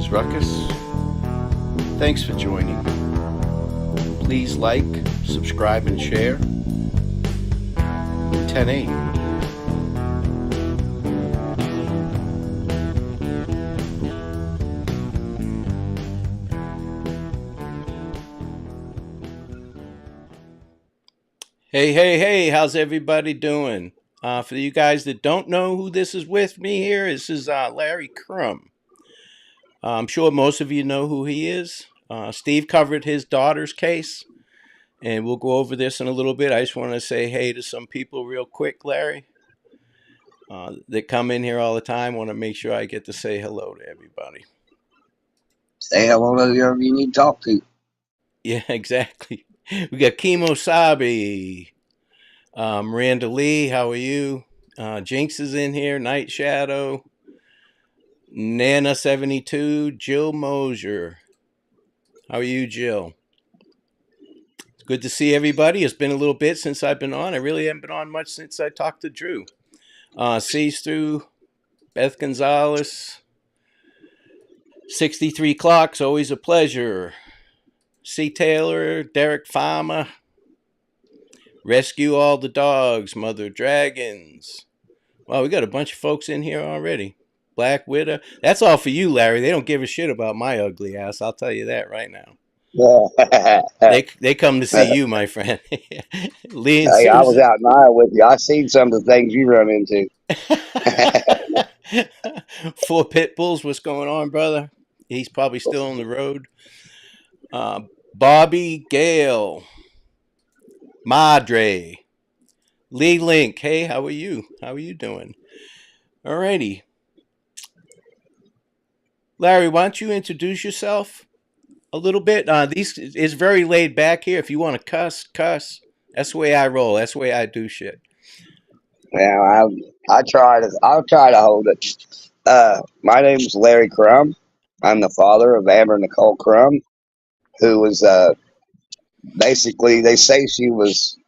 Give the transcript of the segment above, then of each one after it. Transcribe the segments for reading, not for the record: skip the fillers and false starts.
is Ruckus. Thanks for joining. Please like, subscribe, and share. 10-8. Hey, how's everybody doing? For you guys that don't know who this is with me here, this is Larry Crum. I'm sure most of you know who he is. Steve covered his daughter's case, and we'll go over this in a little bit. I just want to say hey to some people real quick, Larry, that come in here all the time. Want to make sure I get to say hello to everybody. Say hello to whoever you need to talk to. Yeah, exactly. We got Kimo Sabi, Miranda Lee, how are you? Jinx is in here, Night Shadow, Nana72, Jill Mosier. How are you, Jill? It's good to see everybody. It's been a little bit since I've been on. I really haven't been on much since I talked to Drew. Sees through, Beth Gonzalez, 63 Clocks, always a pleasure. C. Taylor, Derek Farmer, Rescue All the Dogs, Mother Dragons. Wow, we got a bunch of folks in here already. Black Widow. That's all for you, Larry. They don't give a shit about my ugly ass. I'll tell you that right now. They come to see you, my friend. Lee and Hey, I was Susan. out in Iowa with you. I seen some of the things you run into. 4 pit bulls. What's going on, brother? He's probably still on the road. Bobby Gale, Madre, Lee Link. Hey, how are you? How are you doing? Alrighty. Larry, why don't you introduce yourself a little bit? These is very laid back here. If you want to cuss, cuss. That's the way I roll. That's the way I do shit. Now, I'll try to hold it. My name's Larry Crum. I'm the father of Amber Nicole Crum, who was basically, they say she was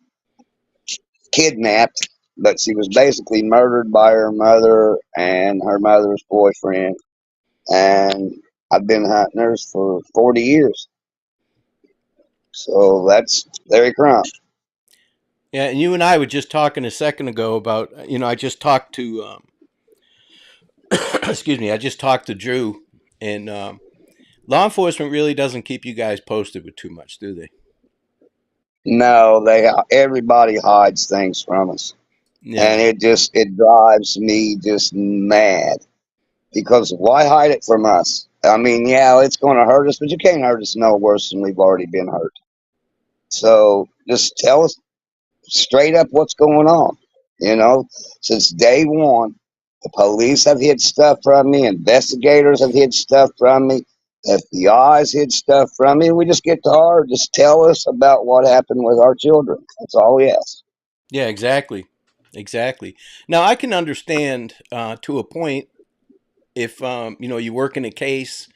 kidnapped, but she was basically murdered by her mother and her mother's boyfriend. And I've been hunting her for 40 years. So that's Larry Crum. Yeah, and you and I were just talking a second ago about, I just talked to, excuse me, I just talked to Drew, and law enforcement really doesn't keep you guys posted with too much, do they? No, everybody hides things from us, and Yeah, it drives me just mad because why hide it from us? I mean, yeah, it's going to hurt us, but you can't hurt us no worse than we've already been hurt. So just tell us straight up what's going on. You know, since day one, the police have hid stuff from me, investigators have hid stuff from me, FBI's hid stuff from me. We just get to her, just tell us about what happened with our children. That's all we ask. yeah, exactly. Now I can understand to a point if you work in a case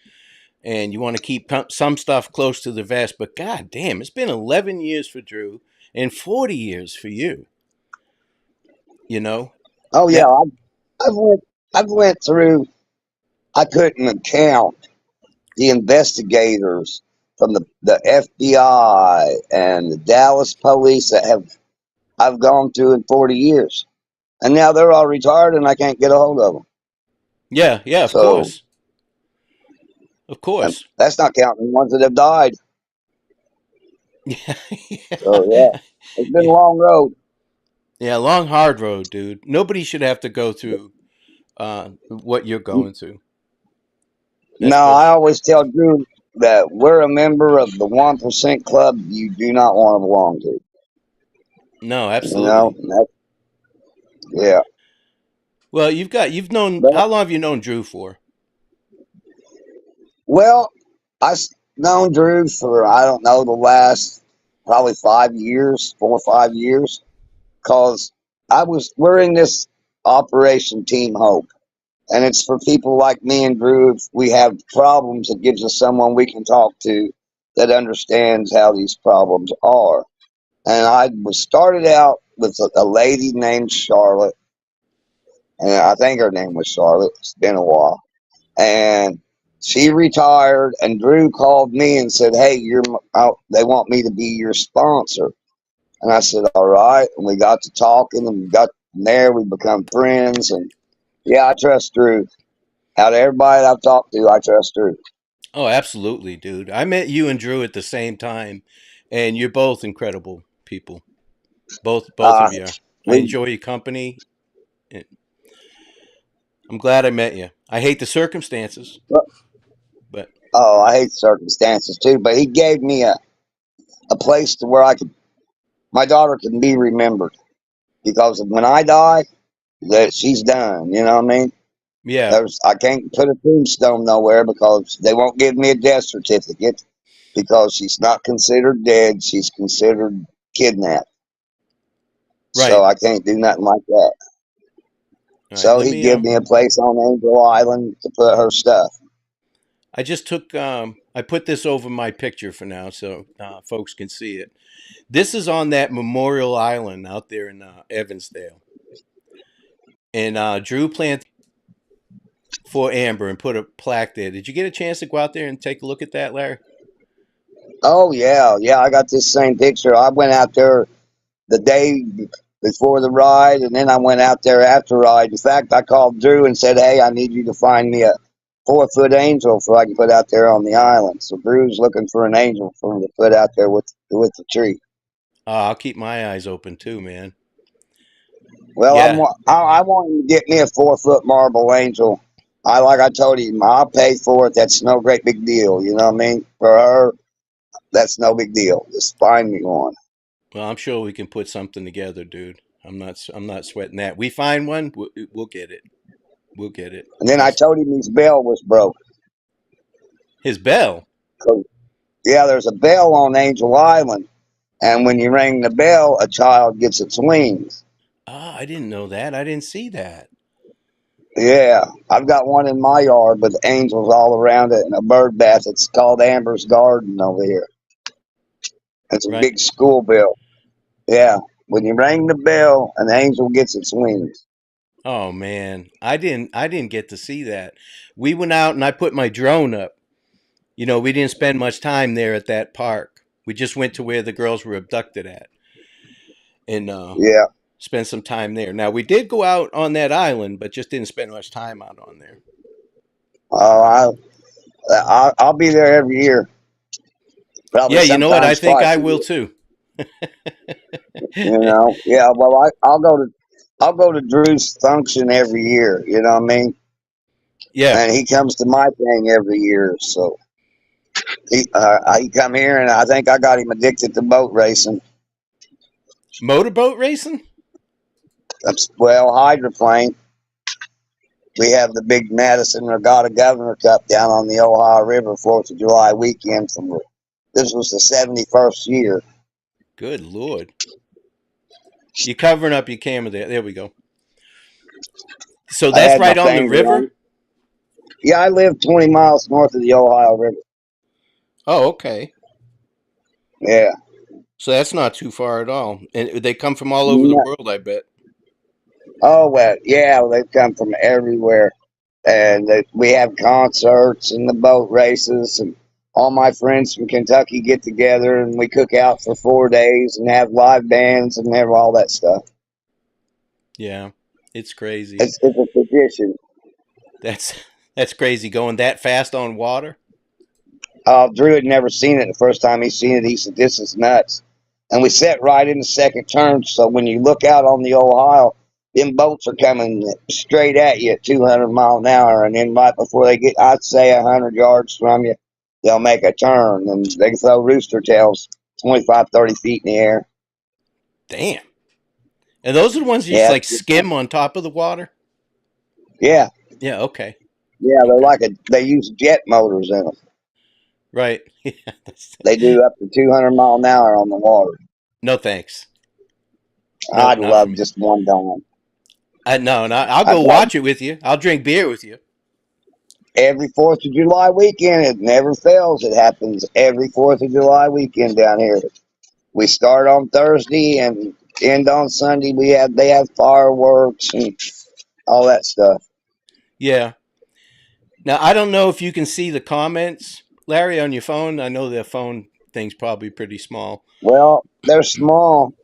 and you want to keep some stuff close to the vest, but god damn, it's been 11 years for Drew and 40 years for you. You know Oh yeah, that. I've went, I've went through. I couldn't count the investigators from the FBI and the Dallas police that I've gone through in 40 years, and now they're all retired, and I can't get a hold of them. Yeah, of So course, of course. that's not counting the ones that have died. Yeah, So yeah, it's been a yeah, long road. yeah. Long hard road, dude. Nobody should have to go through what you're going through. No, That's I bullshit. always tell Drew that we're a member of the 1% club you do not want to belong to. No, You know, absolutely. yeah. Well, you've known, But how long have you known Drew for? well, I've known Drew for I don't know the last probably 5 years, 4 or 5 years, because we're in this Operation Team Hope, and it's for people like me and Drew. If we have problems, it gives us someone we can talk to that understands how these problems are. And I was started out with a lady named Charlotte, and I think her name was Charlotte. It's been a while, and She retired, and Drew called me and said, "Hey, they want me to be your sponsor." And I said, "All right." And we got to talking, and we got from there. We become friends, and yeah, I trust Drew. Out of everybody I've talked to, I trust Drew. Oh, absolutely, dude. I met you and Drew at the same time, and you're both incredible people. Both Uh, of you. I we enjoy your company. And I'm glad I met you. I hate the circumstances, but oh, I hate circumstances too, but he gave me a place to where my daughter can be remembered because when I die, that she's done. You know what I mean? yeah, I can't put a tombstone nowhere because they won't give me a death certificate because she's not considered dead. She's considered kidnapped. So right. I can't do nothing like that. All right, So let he me. give me a place on Angel Island to put her stuff. I just took. I put this over my picture for now, so folks can see it. This is on that Memorial Island out there in Evansdale, and Drew planted for Amber and put a plaque there. Did you get a chance to go out there and take a look at that, Larry? Oh yeah, yeah. I got this same picture. I went out there the day before the ride, and then I went out there after ride. In fact, I called Drew and said, "Hey, I need you to find me a 4 foot angel so I can put out there on the island." So Drew's looking for an angel for him to put out there with the tree. I'll keep my eyes open too, man. Well, Yeah, I want him to get me a 4 foot marble angel. Like I told him, I'll pay for it. That's no great big deal. You know what I mean? For her, that's no big deal. Just find me one. well, I'm sure we can put something together, dude. I'm not sweating that. We find one, we'll get it. We'll get it. And then I Trust. told him his bell was broke. His bell. 'Cause, yeah, there's a bell on Angel Island, and when you ring the bell, a child gets its wings. Ah, I didn't know that. I didn't see that. Yeah, I've got one in my yard with angels all around it and a bird bath. It's called Amber's Garden over here. It's a Right. big school bell. Yeah, when you ring the bell, an angel gets its wings. Oh man, I didn't get to see that. We went out and I put my drone up. You know, we didn't spend much time there at that park. We just went to where the girls were abducted at and Yeah, spent some time there. Now we did go out on that island, but just didn't spend much time out on there. oh, I'll be there every year. Probably Yeah, you know what? I sometimes think I twice a will year. too. You know, yeah. Well, I'll go to Drew's function every year. You know what I mean? Yeah, And he comes to my thing every year. So he come here, and I think I got him addicted to boat racing. motorboat racing. Well, hydroplane. We have the big Madison Regatta Governor Cup down on the Ohio River 4th of July weekend. This was the 71st year. Good lord, you're covering up your camera there. There we go. So I that's had my right on the finger on river. it. Yeah, I live 20 miles north of the Ohio River. Oh, okay. Yeah. So that's not too far at all. And they come from all over the No. world, I bet. Oh, well, yeah, they come from everywhere. And we have concerts and the boat races. And all my friends from Kentucky get together and we cook out for 4 days and have live bands and have all that stuff. Yeah, it's crazy. It's a tradition. That's that's crazy going that fast on water. Drew had never seen it the first time he seen it. He said, "This is nuts." And we sat right in the second turn. So when you look out on the Ohio, them boats are coming straight at you at 200 mile an hour. And then right before they get, I'd say 100 yards from you, they'll make a turn and they can throw rooster tails 25, 30 feet in the air. Damn. And those are the ones you just Yeah. like skim on top of the water. Yeah. Yeah. Okay. Yeah. Okay. They use jet motors in them. Right. Yeah. They do up to 200 mile an hour on the water. No thanks. Nope, I'd not for love me. just one time. No, no. I'll I'd go love watch it with you. I'll drink beer with you. every 4th of July weekend. It never fails. It happens every 4th of July weekend down here. We start on Thursday and end on Sunday. They have fireworks and all that stuff. Yeah. Now I don't know if you can see the comments, Larry, on your phone. I know their phone thing's probably pretty small. Well, they're small.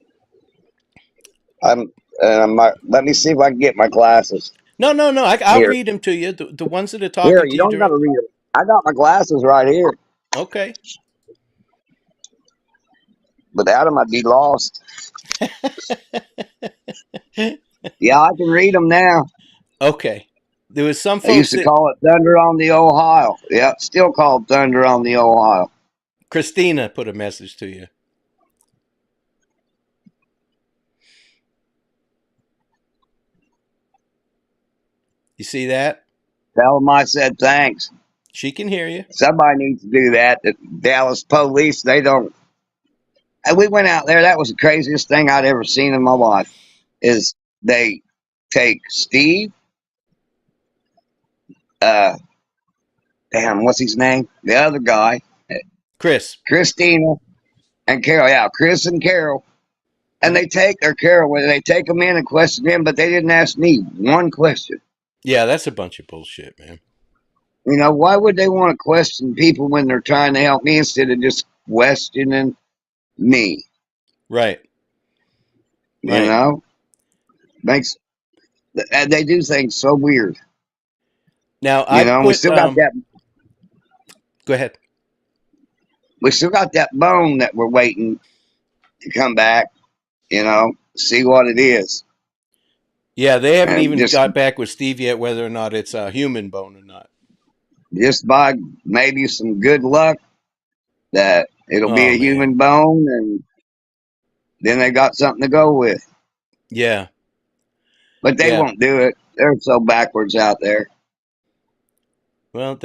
I'm. Let me see if I can get my glasses. No, no, no. I'll Here, read them to you. The ones that are here. talking to You you don't got to direct. read them. I got my glasses right here. Okay. Without them, I'd be lost. Yeah, I can read them now. Okay. There was some They used folks to that call it Thunder on the Ohio. Yeah, still called Thunder on the Ohio. Christina put a message to you. You see that? Tell them I said thanks. She can hear you. Somebody needs to do that. The Dallas police, they don't. And we went out there. That was the craziest thing I'd ever seen in my life. Is they take Steve, uh, damn, what's his name? The other guy, Chris. Christina and Carol. Yeah, Chris and Carol. And Mhm. they take their Carol, they take them in and question them, but they didn't ask me one question. Yeah, that's a bunch of bullshit, man. You know, why would they want to question people when they're trying to help me instead of just questioning me? Right. You Right. know, makes they do things so weird. Now You I know, we put still got that. go ahead. We still got that bone that we're waiting to come back. You know, see what it is, Yeah, they haven't and even got back with Steve yet whether or not it's a human bone or not. just by maybe some good luck that it'll be Oh a man. human bone, and then they got something to go with. Yeah. But they Yeah. won't do it. They're so backwards out there. Well,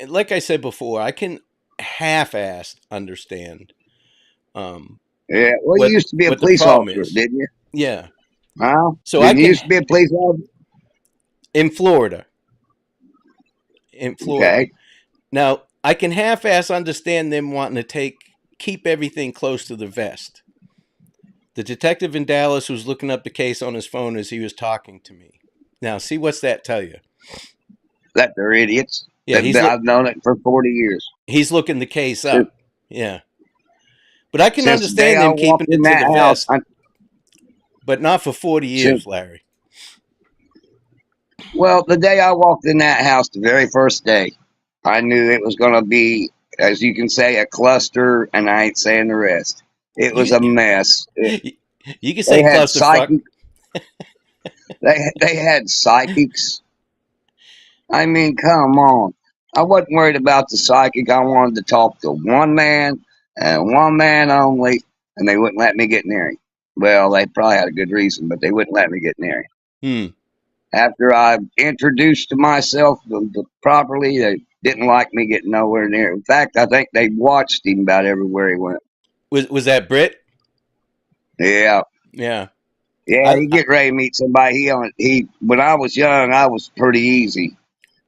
like I said before, I can half-assed understand Yeah. Well, you what used to be a what the police problem officer, is. didn't you? Yeah. Huh? So I Didn't you can used to be a police officer? in Florida. In Florida. Okay. Now, I can half-ass understand them wanting to keep everything close to the vest. The detective in Dallas was looking up the case on his phone as he was talking to me. Now, see what's that tell you? That they're idiots. Yeah, I've known it for 40 years. he's looking the case Since, up. Yeah. But I can since the day understand I them walked keeping in it to the that house, vest, but not for 40 since years, Larry. well, the day I walked in that house, the very first day, I knew it was going to be, as you can say, a cluster, and I ain't saying the rest. It was You a mess. you can They say had clusterfuck. they had psychics. I mean, come on. I wasn't worried about the psychic. I wanted to talk to one man and one man only, and they wouldn't let me get near him. Well, they probably had a good reason, but they wouldn't let me get near him. Hmm. After I introduced myself properly, they didn't like me getting nowhere near him. In fact, I think they watched him about everywhere he went. Was that Brit? Yeah, Yeah. yeah. I, He I get ready to meet somebody. He when I was young, I was pretty easy.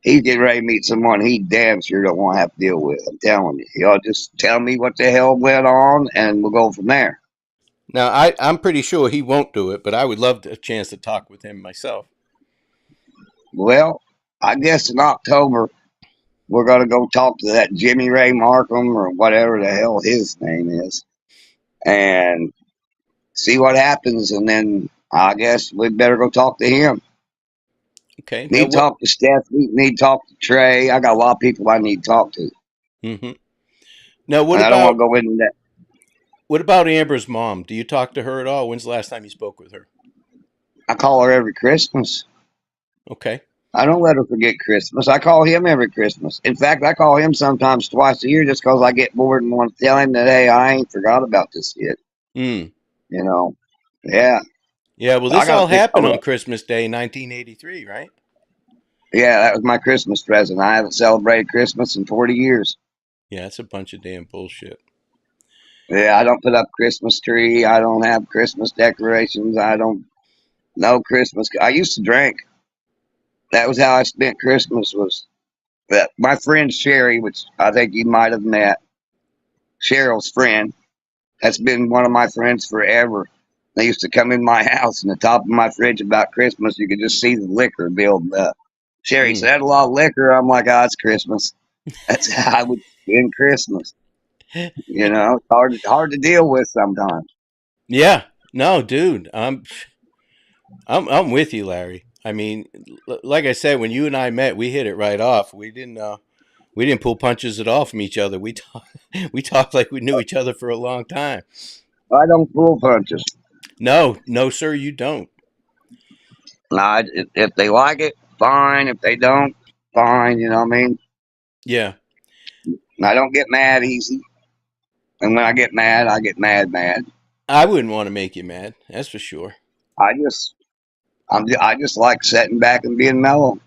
He's getting ready to meet someone he damn sure don't want to have to deal with. I'm telling you. Y'all just tell me what the hell went on, and we'll go from there. Now I'm pretty sure he won't do it, but I would love a chance to talk with him myself. Well, I guess in October we're gonna go talk to that Jimmy Ray Markham or whatever the hell his name is, and see what happens. And then I guess we'd better go talk to him. Okay. Now Need to what? talk to Stephanie. Need to talk to Trey. I got a lot of people I need to talk to, Hmm. Now and I don't want to go into that. what about Amber's mom? Do you talk to her at all? When's the last time you spoke with her? I call her every Christmas. Okay. I don't let her forget Christmas. I call him every Christmas. In fact, I call him sometimes twice a year just because I get bored and want to tell him that, hey, I ain't forgot about this yet. Hmm. You know? Yeah. Yeah. Well, I this got to all pick. happened Oh, on Christmas Day, 1983, right? yeah, that was my Christmas present. I haven't celebrated Christmas in 40 years. Yeah, it's a bunch of damn bullshit. Yeah, I don't put up Christmas tree. I don't have Christmas decorations. I don't know Christmas. I used to drink. That was how I spent Christmas. Was that my friend Sherry, which I think you might have met, Cheryl's friend. That's been one of my friends forever. They used to come in my house, and the top of my fridge about Christmas, you could just see the liquor building up. Sherry Mm. said, a lot of liquor. I'm like, oh, it's Christmas. That's how I would spend Christmas. It's hard to deal with sometimes. Yeah. No, dude. I'm with you, Larry. I mean, like I said, when you and I met, we hit it right off. We didn't pull punches at all from each other. We talked like we knew each other for a long time. I don't pull punches. No, no, sir, you don't. Nah, if they like it, fine. If they don't, fine. You know what I mean? Yeah, And I don't get mad easy. And when I get mad, I get mad, mad. I wouldn't want to make you mad. That's for sure. I just, I just like sitting back and being mellow.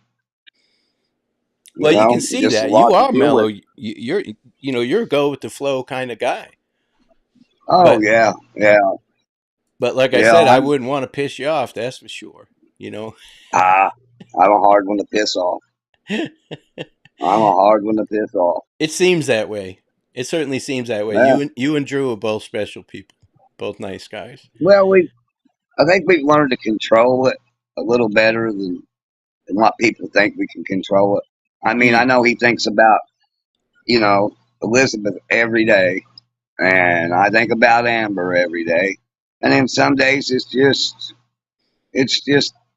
Well, you can see Just a that you lot to are deal mellow. with. You're a go with the flow kind of guy. Oh But yeah, yeah, but like I yeah. said, I wouldn't want to piss you off. That's for sure. You know, Ah, I'm a hard one to piss off. I'm a hard one to piss off. it seems that way. It certainly seems that way. Yeah. You and Drew are both special people, both nice guys. Well, I think we've learned to control it a little better than what people think we can control it. I mean, I Mm, know he thinks about, you know, Elizabeth every day, and I think about Amber every day. And then some days it's just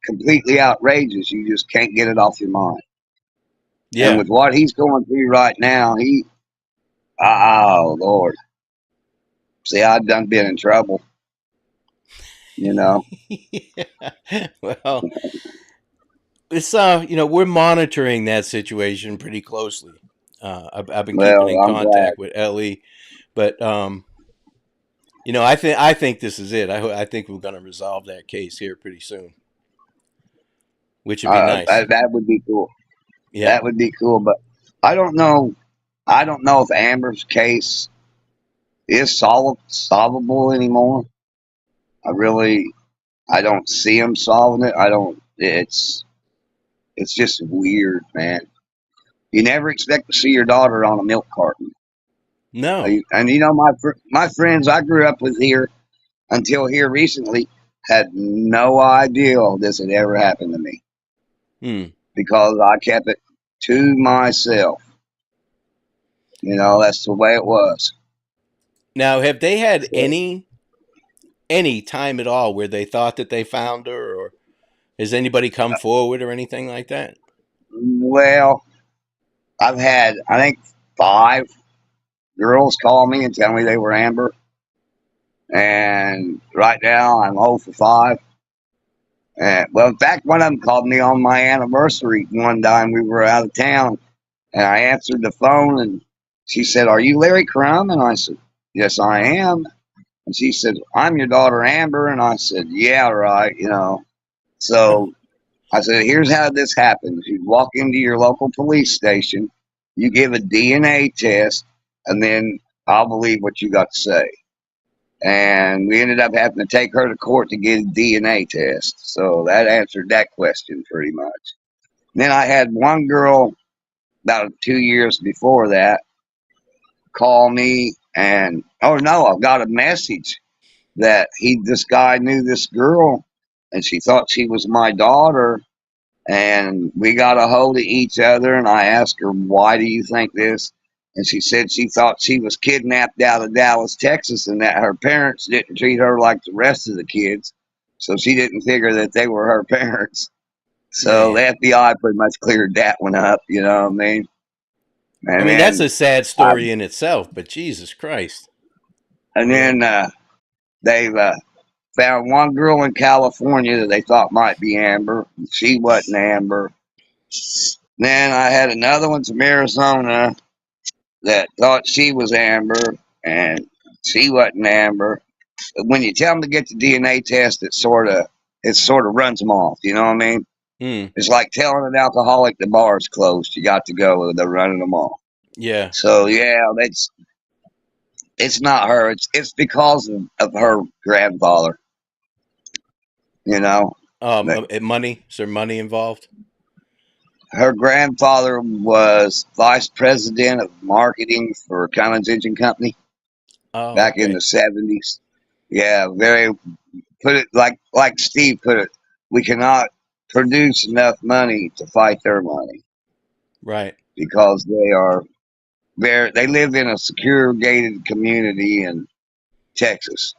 completely outrageous. You just can't get it off your mind. And yeah. with what he's going through right now, oh Lord, see, I've done been in trouble, you know. Well, it's we're monitoring that situation pretty closely. I've been keeping Well, in I'm glad. contact with Ellie, but I think this is it. I think we're going to resolve that case here pretty soon, which would be nice. That would be cool. Yeah. That would be cool. But I don't know. I don't know if Amber's case is solvable anymore. I really, I don't see him solving it. I don't. It's just weird, man. You never expect to see your daughter on a milk carton. No. And my friends I grew up with here until here recently had no idea this had ever happened to me Hmm. because I kept it to myself. That's the way it was. Now, have they had So, any time at all where they thought that they found her, or has anybody come forward or anything like that? well, I've had I think 5 girls call me and tell me they were Amber, and right now I'm 0 for 5. And, well, in fact, one of them called me on my anniversary one time. We were out of town, and I answered the phone, and she said, "Are you Larry Crum?" And I said, "Yes, I am." And she said, "I'm your daughter Amber." And I said, "Yeah, right." So I said, "Here's how this happens. You walk into your local police station, you give a DNA test, and then I'll believe what you got to say." And we ended up having to take her to court to get a DNA test. So that answered that question pretty much. Then I had one girl about 2 years before that call me, and oh no, I got a message that this guy knew this girl, and she thought she was my daughter, and we got a hold of each other, and I asked her, "Why do you think this?" And she said she thought she was kidnapped out of Dallas, Texas, and that her parents didn't treat her like the rest of the kids, so she didn't figure that they were her parents. So the Man, FBI pretty much cleared that one up, you know what I mean? I And mean that's then a sad I, story in itself, but Jesus Christ, and you know. then they've found one girl in California that they thought might be Amber. She wasn't Amber. Then I had another one from Arizona that thought she was Amber, and she wasn't Amber. But when you tell them to get the DNA test, it sort of runs them off. You know what I mean? Hmm. It's like telling an alcoholic the bar's closed. You got to go. They're running them off. Yeah. So yeah, it's not her. It's because of her grandfather. You know, that Money. Is there money involved? her grandfather was vice president of marketing for Cummins Engine Company Oh, back in okay. the 70s. Yeah, very put it like Steve put it. We cannot produce enough money to fight their money Right. because they live in a secure gated community in Texas,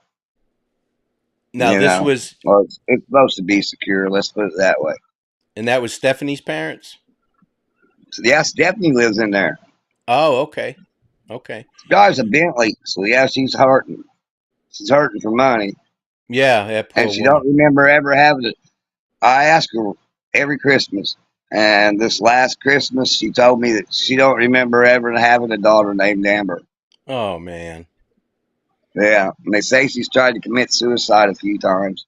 Now this know. was, Well, it's supposed to be secure, let's put it that way. and that was Stephanie's parents. So yeah, Stephanie lives in there. Oh, okay, okay. This guy's a Bentley, so yeah, she's hurting. She's hurting for money. Yeah, that And poor she don't woman. remember ever having it. I ask her every Christmas. And this last Christmas she told me that she don't remember ever having a daughter named Amber. Oh man. Yeah, and they say she's tried to commit suicide a few times.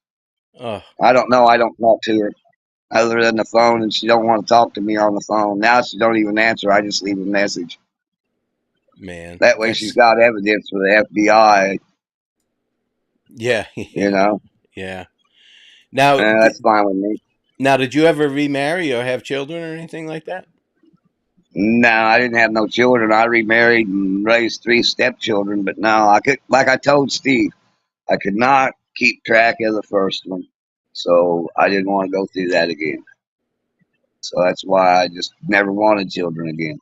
Oh I don't know. I don't talk to her other than the phone, and she don't want to talk to me on the phone. Now she don't even answer. I just leave a message. man, That way she's that's got evidence for the FBI. yeah, You yeah, know, yeah. Now, and that's fine with me. now, did you ever remarry or have children or anything like that? No, I didn't have no children. I remarried and raised 3 stepchildren, but no, I could, like I told Steve, I could not keep track of the first one, so I didn't want to go through that again. So that's why I just never wanted children again.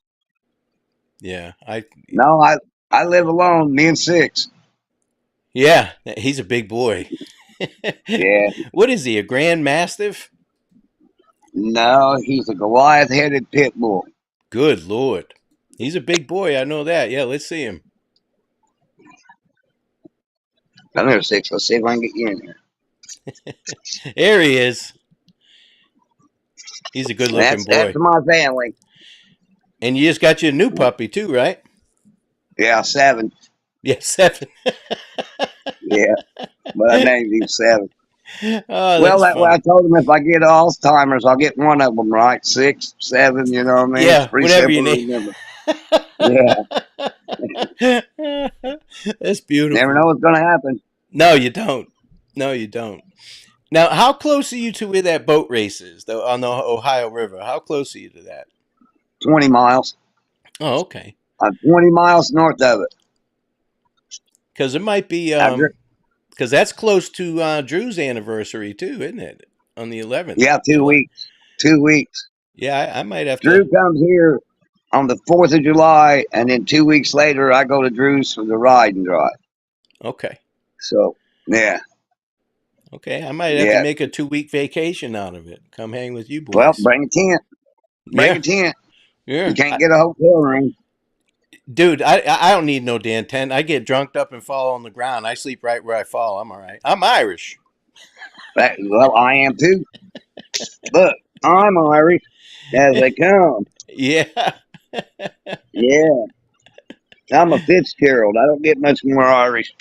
Yeah, No, I live alone, me and 6. yeah, he's a big boy. Yeah, What is he? A Grand Mastiff? no, he's a Goliath-headed pit bull. Good Lord, he's a big boy. I know that. Yeah, let's see him. Come here, 6. Let's see if I can get you in here. There he is. He's a good-looking That's boy. my family. And you just got your new puppy too, right? Yeah, 7. Yeah, 7. Yeah, but I named him 7. Oh, Well, that's that way I funny. told him if I get Alzheimer's, I'll get one of them right. 6, 7, you know what I mean? It's Yeah, pretty whatever you simple to name. remember. Yeah, That's never beautiful. know what's going to happen. No, you don't. No, you don't. Now, how close are you to where that boat race is, though, on the Ohio River? How close are you to that? 20 miles. Oh, okay. I'm 20 miles north of it. Because it might be, After, because that's close to Drew's anniversary too, isn't it? On the 11th yeah, of 2 July. weeks. 2 weeks. Yeah, I might have to. Drew comes here on the 4th of July, and then 2 weeks later, I go to Drew's for the ride and drive. Okay. So, yeah, Okay. I might have to yeah. make a 2-week vacation out of it. Come hang with you Well, boys. bring a tent. Bring Yeah. a tent. You Yeah. can't get a hotel room. Dude, I don't need no damn tent. I get drunked up and fall on the ground. I sleep right where I fall. I'm all right. I'm Irish. Well, I am too. Look, I'm Irish as they come. Yeah. Yeah, I'm a Fitzgerald. I don't get much more Irish,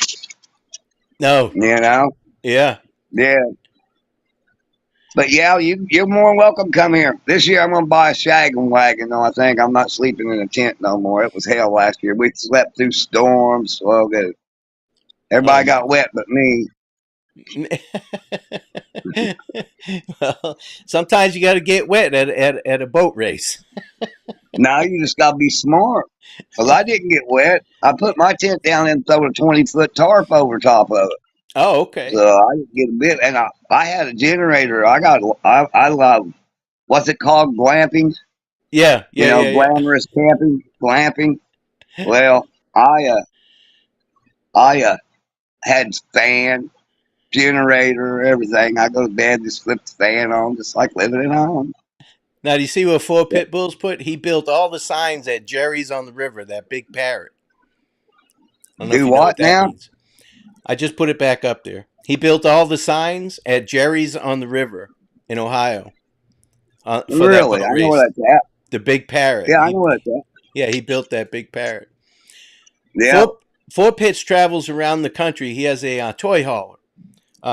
No. you know. Yeah. Yeah, but yeah, you're more than welcome. Come here this year. I'm gonna buy a shaggin' wagon. Though I think I'm not sleeping in a tent no more. It was hell last year. We slept through storms. Well, good. Oh Everybody my. got wet, but me. Well, sometimes you got to get wet at a boat race. Now you just gotta be smart. Cause I didn't get wet. I put my tent down and throw a 20-foot tarp over top of it. Oh, okay. So I didn't get a bit. And I had a generator. I love, what's it called? Glamping. Yeah, yeah, yeah, yeah. Glamorous camping, glamping. Well, I had fan, generator, everything. I go to bed, just flip the fan on, just like living at home. Now, do you see what Four Pit Bulls put? He built all the signs at Jerry's on the River, that big parrot. I don't know if Do you know what what that now? means. I just put it back up there. He built all the signs at Jerry's on the River in Ohio for that Really? boat I know where race. that's at. The big parrot. Yeah, I know where that's at. Yeah, he built that big parrot. Yeah. Four Pits travels around the country. He has a toy hauler,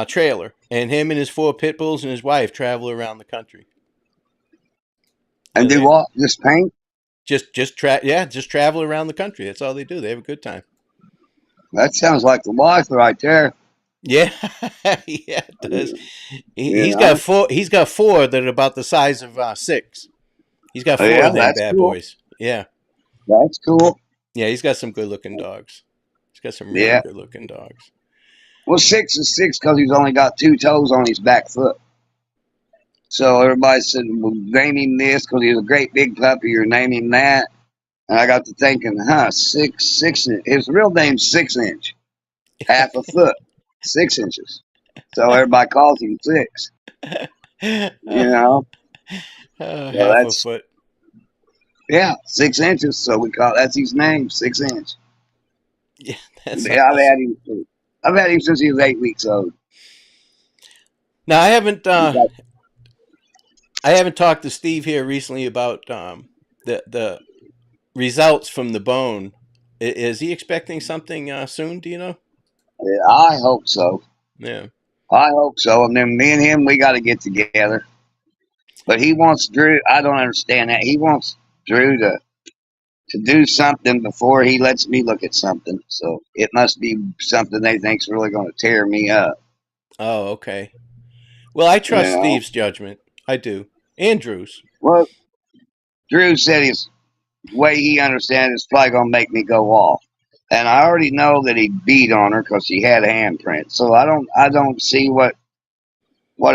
trailer, and him and his 4 pit bulls and his wife travel around the country. Yeah, And do they what? Just paint? just travel around the country. That's all they do. They have a good time. That sounds like the life right there. Yeah, yeah, it does. You He's got know? four. He's got four that are about the size of 6. He's got four Yeah, of them that's bad cool. boys. Yeah, That's cool. yeah. He's got some good looking dogs. He's got some really Yeah. good looking dogs. Well, 6 is 6 because he's only got 2 toes on his back foot. So everybody said, well, name him this because he was a great big puppy, or name him that. And I got to thinking, six inch. His real name's 6 inch, half a foot, 6 inches. So everybody calls him Six. You know, so Half a that's foot. yeah, 6 inches. So we call that's his name, 6 inch. Yeah, that's Yeah, awesome. I've had him since he was 8 weeks old. Now I haven't He's like, I haven't talked to Steve here recently about the results from the bone. Is he expecting something soon? Do you know? yeah, I hope so. Yeah. I hope so. And then me and him, we got to get together. But he wants Drew. I don't understand that. He wants Drew to do something before he lets me look at something. So it must be something they think's really going to tear me up. Oh, okay. Well, I You trust know. Steve's judgment. I do. Andrew's. Well, Drew said his way he understands it's probably going to make me go off. And I already know that he beat on her because she had a handprint. So I don't see what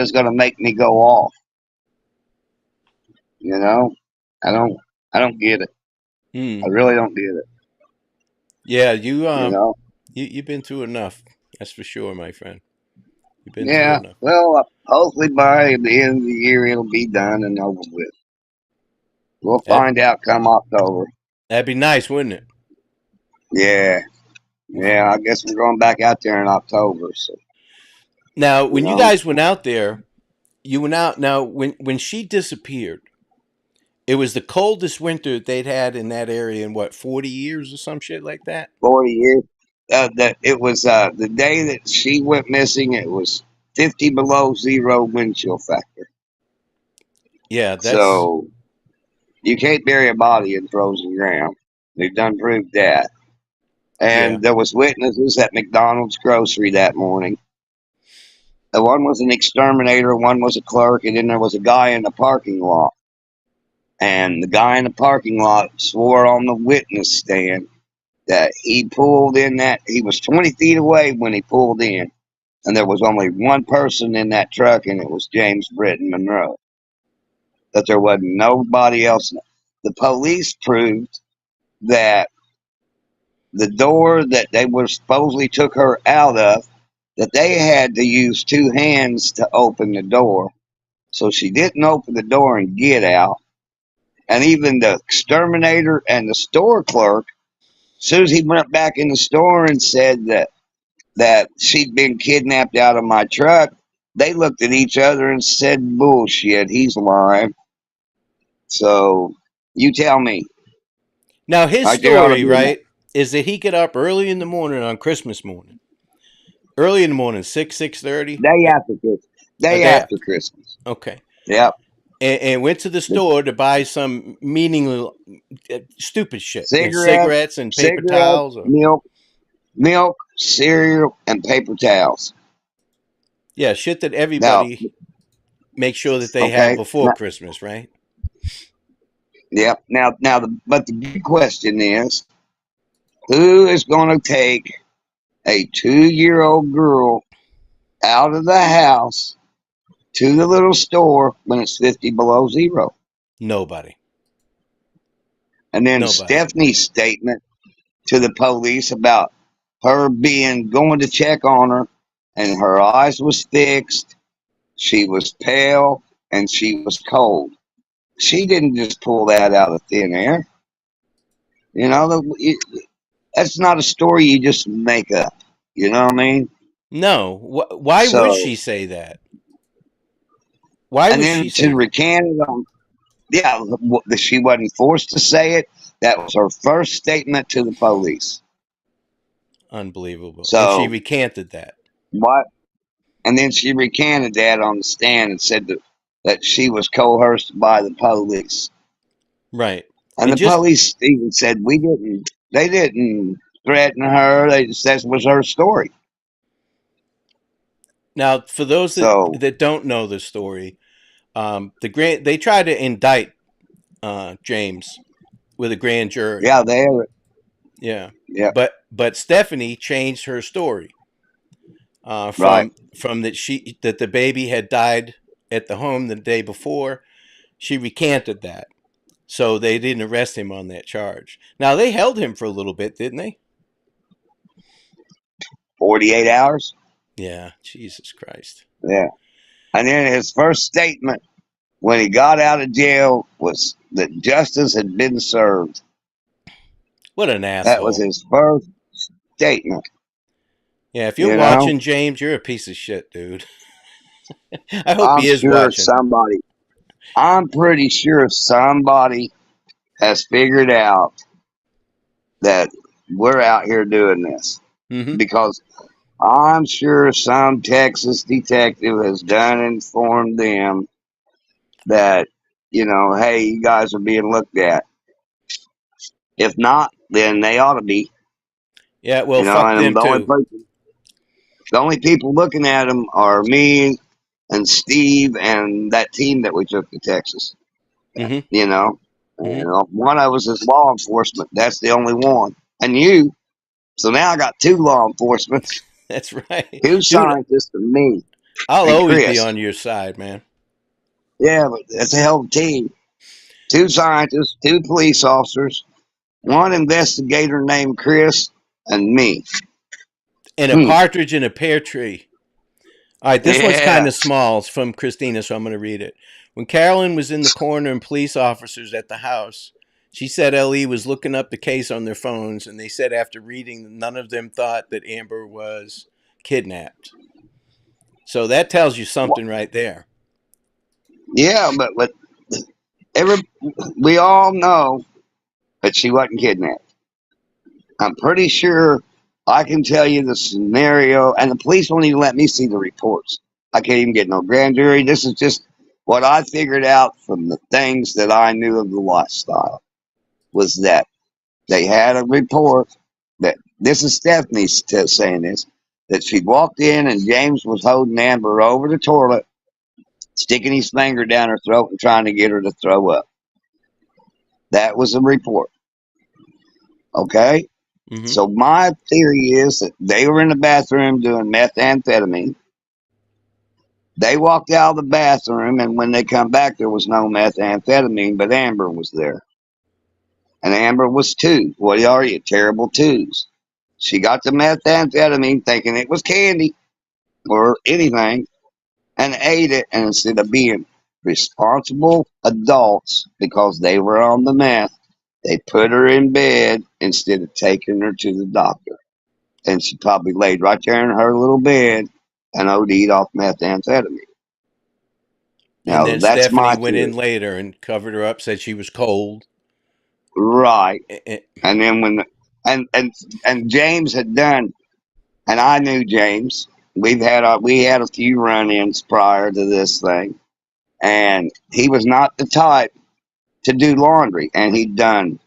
is going to make me go off. You know, I don't I don't get it. I Hmm. really don't get it. Yeah, you You know. you've been through enough. That's for sure, my friend. You've been through Yeah. enough. Well, hopefully by the end of the year it'll be done and over with. We'll That find out come October. that'd be nice, wouldn't it? Yeah. Yeah. I guess we're going back out there in October. So Now, you when you know. guys went out there, you went out. Now, when she disappeared, it was the coldest winter they'd had in that area in what 40 years or some shit like that. 40 years. That it was the day that she went missing. It was 50 below zero wind chill factor. Yeah, that's So you can't bury a body in frozen ground. They've done proved that. yeah. And there was witnesses at McDonald's grocery that morning. The one was an exterminator, one was a clerk, and then there was a guy in the parking lot. And the guy in the parking lot swore on the witness stand that he pulled in that he was 20 feet away when he pulled in, and there was only one person in that truck, and it was James Britton Monroe. That there wasn't nobody else. The police proved that the door that they were supposedly took her out of, that they had to use two hands to open the door. So she didn't open the door and get out. And even the exterminator and the store clerk, Susie went back in the store and said that she'd been kidnapped out of my truck. They looked at each other and said, bullshit, he's lying. So you tell me. Now his Right there ought to story, be enough. right, is that he get up early in the morning on Christmas morning. Early in the morning, 6:30. Day after Christmas. A Day day. after Christmas. Okay. Yep. And went to the store to buy some meaningless, stupid shit. Cigarettes, Cigarettes and paper cigarettes, towels. Or milk, cereal, and paper towels. yeah, shit that Now, everybody makes sure that they have okay. before Christmas, right? Yep. But the big question is, who is going to take a 2-year-old girl out of the house to the little store when it's 50 below zero? Nobody. And then Nobody. Stephanie's statement to the police about her being going to check on her, and her eyes was fixed, she was pale, and she was cold. She didn't just pull that out of thin air. You know, that's not a story you just make up. You know what I mean? No. Why would So, she say that? Why and would she then say to that? recant it on, yeah, she wasn't forced to say it. That was her first statement to the police. Unbelievable. And she So, recanted that. what? And then she recanted that on the stand and said that she was coerced by the police. Right. And And the just police even said they didn't threaten her. That was her story. now, for those So, that don't know the story, they tried to indict James with a grand jury. yeah, they have it. Yeah, Yeah, but Stephanie changed her story right. from that the baby had died at the home the day before. She recanted that. So they didn't arrest him on that charge. Now, they held him for a little bit, didn't they? 48 hours. Yeah, Jesus Christ. Yeah. And then his first statement when he got out of jail was that justice had been served. What an That was asshole. his first statement. Yeah, if you're You know, watching, James, you're a piece of shit, dude. I hope I'm he is sure watching. somebody, I'm pretty sure somebody has figured out that we're out here doing this Mm-hmm. because I'm sure some Texas detective has done informed them that, hey, you guys are being looked at. If not, then they ought to be, Yeah, well, fuck and them too. the only people looking at them are me and Steve and that team that we took to Texas, Mm-hmm. you know. Mm-hmm. And one of us is law enforcement. That's the only one. And you. So now I got two law enforcement, That's right. two Dude, scientists, and me I'll and always be Chris. on your side, man. Yeah, but that's a hell of a team. Two scientists, two police officers, one investigator named Chris, and me. And a Hmm. partridge in a pear tree. All right, this one's kind Yeah. of small. It's from Christina, so I'm going to read it. When Carolyn was in the corner and police officers at the house, she said LE was looking up the case on their phones, and they said after reading, none of them thought that Amber was kidnapped. So that tells you something right there. Yeah, but every, we all know that she wasn't kidnapped. I'm pretty sure I can tell you the scenario, and the police won't even let me see the reports. I can't even get no grand jury. This is just what I figured out from the things that I knew of the lifestyle was that they had a report that this is Stephanie saying this that she walked in and James was holding Amber over the toilet, sticking his finger down her throat and trying to get her to throw up. That was a report. Okay. Mm-hmm. So my theory is that they were in the bathroom doing methamphetamine. They walked out of the bathroom, and when they come back, there was no methamphetamine, but Amber was there. And Amber was two. What are you? Terrible twos. She got the methamphetamine thinking it was candy or anything and ate it. And instead of being responsible adults because they were on the meth, they put her in bed instead of taking her to the doctor. And she probably laid right there in her little bed and OD'd off methamphetamine. And Now, then that's Stephanie my went in theory. later and covered her up, said she was cold. Right. Eh, eh, And then and and James had done, and I knew James. We had a few run-ins prior to this thing, and he was not the type to do laundry. And he'd done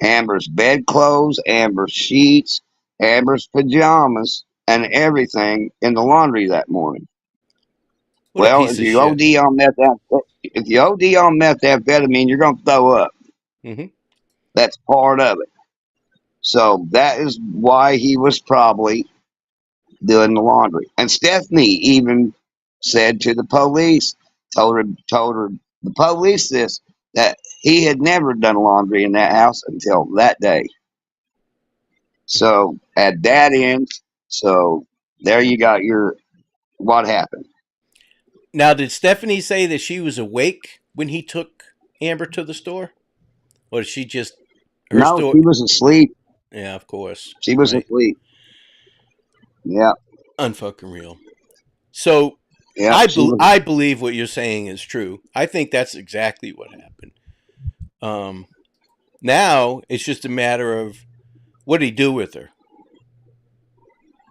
Amber's bedclothes, Amber's sheets, Amber's pajamas, and everything in the laundry that morning. What a Well, piece of shit. if you OD on methamphetamine, you're going to throw up. Mm-hmm. That's part of it. So that is why he was probably doing the laundry. And Stephanie even said to the police, told her the police this that he had never done laundry in that house until that day. So at that end, so there you got your what happened. Now, did Stephanie say that she was awake when he took Amber to the store? Or did she just, her No, store? she was asleep. Yeah, of course. She was Right. asleep. Yeah, Unfucking real. So yeah, she was. I believe what you're saying is true. I think that's exactly what happened. Um, Now it's just a matter of what did he do with her.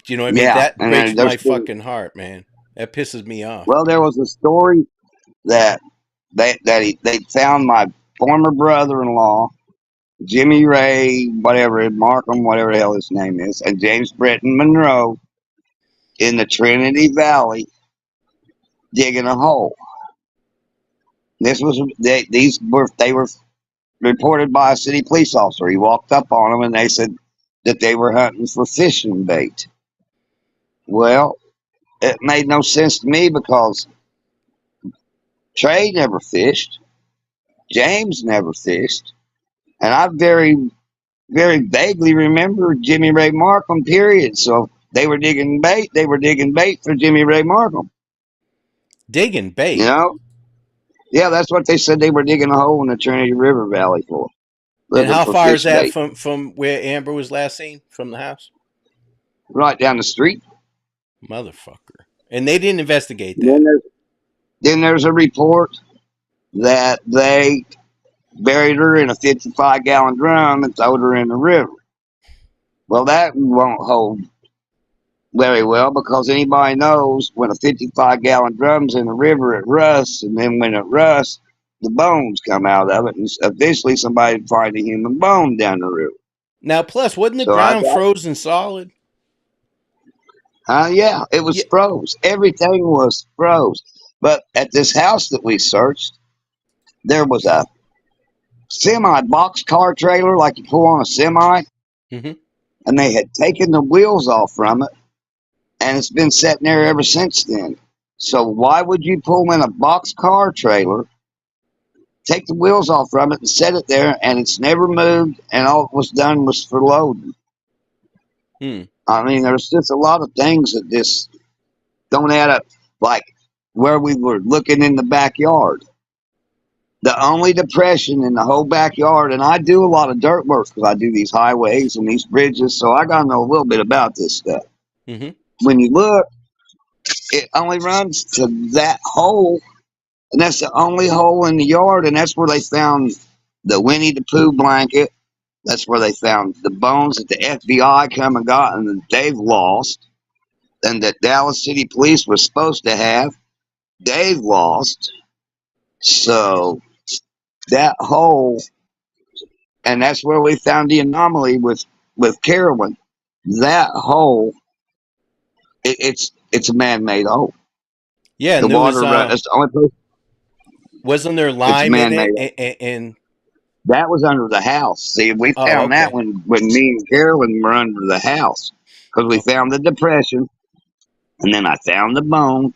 Do you know what I mean? Yeah, That and then breaks there's my still. fucking heart, man. That pisses me off. Well, there was a story that they found my former brother-in-law, Jimmy Ray, whatever, Markham, whatever the hell his name is, and James Britton Monroe in the Trinity Valley digging a hole. They were reported by a city police officer. He walked up on them and they said that they were hunting for fishing bait. Well, it made no sense to me because Trey never fished. James never fished. And I very vaguely remember Jimmy Ray Markham, period. So they were digging bait. They were digging bait for Jimmy Ray Markham. Digging You bait. know? Yeah, that's what they said they were digging a hole in the Trinity River Valley for. And Looking how for far is fish that bait. from where Amber was last seen from the house? Right down the street. Motherfucker. And they didn't investigate Then that. there's, then there's a report that they buried her in a 55-gallon drum and threw her in the river. Well, that won't hold very well because anybody knows when a 55-gallon drum's in the river, it rusts, and then when it rusts, the bones come out of it, and eventually somebody would find a human bone down the river. Now, plus, wasn't the So I ground got, frozen solid? yeah, it was Yeah. froze. Everything was froze. But at this house that we searched, there was a semi box car trailer like you pull on a semi, Mm-hmm. and they had taken the wheels off from it, and it's been sitting there ever since then. So why would you pull in a box car trailer, take the wheels off from it, and set it there, and it's never moved, and all it was done was for loading? Hmm. I mean, there's just a lot of things that just don't add up. Like where we were looking in the backyard, the only depression in the whole backyard, and I do a lot of dirt work because I do these highways and these bridges, so I got to know a little bit about this stuff. Mm-hmm. When you look, it only runs to that hole, and that's the only hole in the yard, and that's where they found the Winnie the Pooh blanket. That's where they found the bones that the FBI come and got, and that they've lost, and that Dallas City Police was supposed to have. They've lost. So that hole, and that's where we found the anomaly with Carolyn. That hole, it's a man-made hole. Yeah, The and there was water, that's the only place wasn't there it's lime in it? man-made. And That was under the house. See, we oh, found that okay. when me and Carolyn were under the house because we Okay. found the depression, and then I found the bone,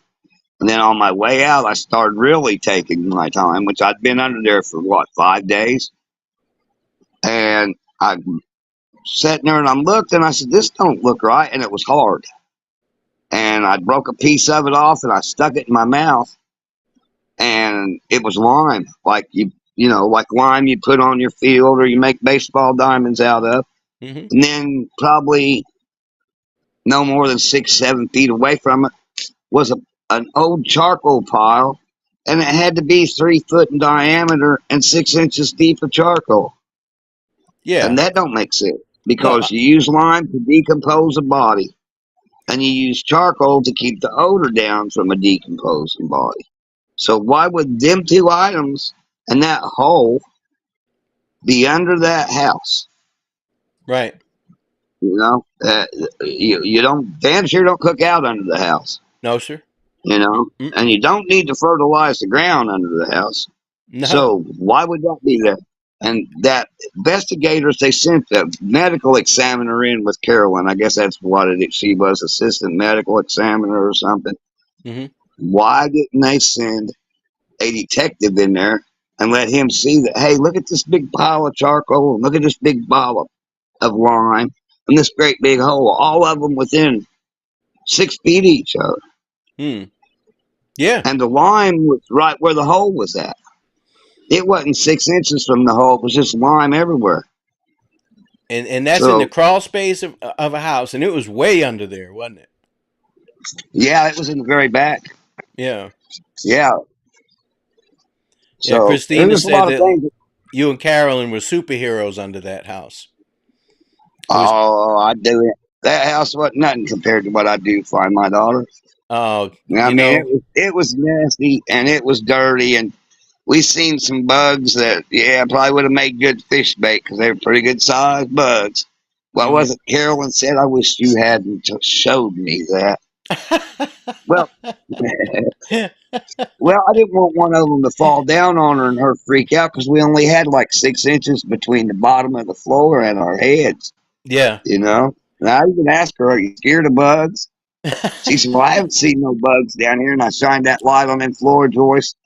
and then on my way out, I started really taking my time, which I'd been under there for what 5 days, and I sat there and I looked and I said, "This don't look right," and it was hard, and I broke a piece of it off and I stuck it in my mouth, and it was lime, like like lime you put on your field or you make baseball diamonds out of. Mm-hmm. And then probably no more than 6, 7 feet away from it was an old charcoal pile, and it had to be 3 foot in diameter and 6 inches deep of charcoal. Yeah. And that don't make sense No. because you use lime to decompose a body, and you use charcoal to keep the odor down from a decomposing body. So why would them two items and that hole be under that house? Right. You know, you don't damn sure don't cook out under the house. No, sir. And Mm-mm. you don't need to fertilize the ground under the house. No. So why would that be there? And that investigators, they sent the medical examiner in with Carolyn. I guess that's what she was, assistant medical examiner or something. Mm-hmm. Why didn't they send a detective in there and let him see that? Hey, look at this big pile of charcoal, and look at this big pile of lime, and this great big hole. All of them within 6 feet of each other. Hmm. Yeah. And the lime was right where the hole was at. It wasn't 6 inches from the hole. It was just lime everywhere. And that's in the So, crawl space of a house, and it was way under there, wasn't it? yeah, it was in the very back. Yeah. Yeah. Yeah. So, there's Christina just a said lot of that things. you and Carolyn were superheroes under that house. It was. Oh, I do it. That house wasn't nothing compared to what I do find my daughter. Oh, I you mean, know. it was nasty and it was dirty, and we seen some bugs that, yeah, probably would have made good fish bait because they were pretty good sized bugs. What Mm-hmm. was it? Carolyn said, "I wish you hadn't showed me that." Well, well, I didn't want one of them to fall down on her and her freak out because we only had like 6 inches between the bottom of the floor and our heads, Yeah. you know. And I even asked her, "Are you scared of bugs?" She said, "Well, I haven't seen no bugs down here." And I shined that light on them floor joists.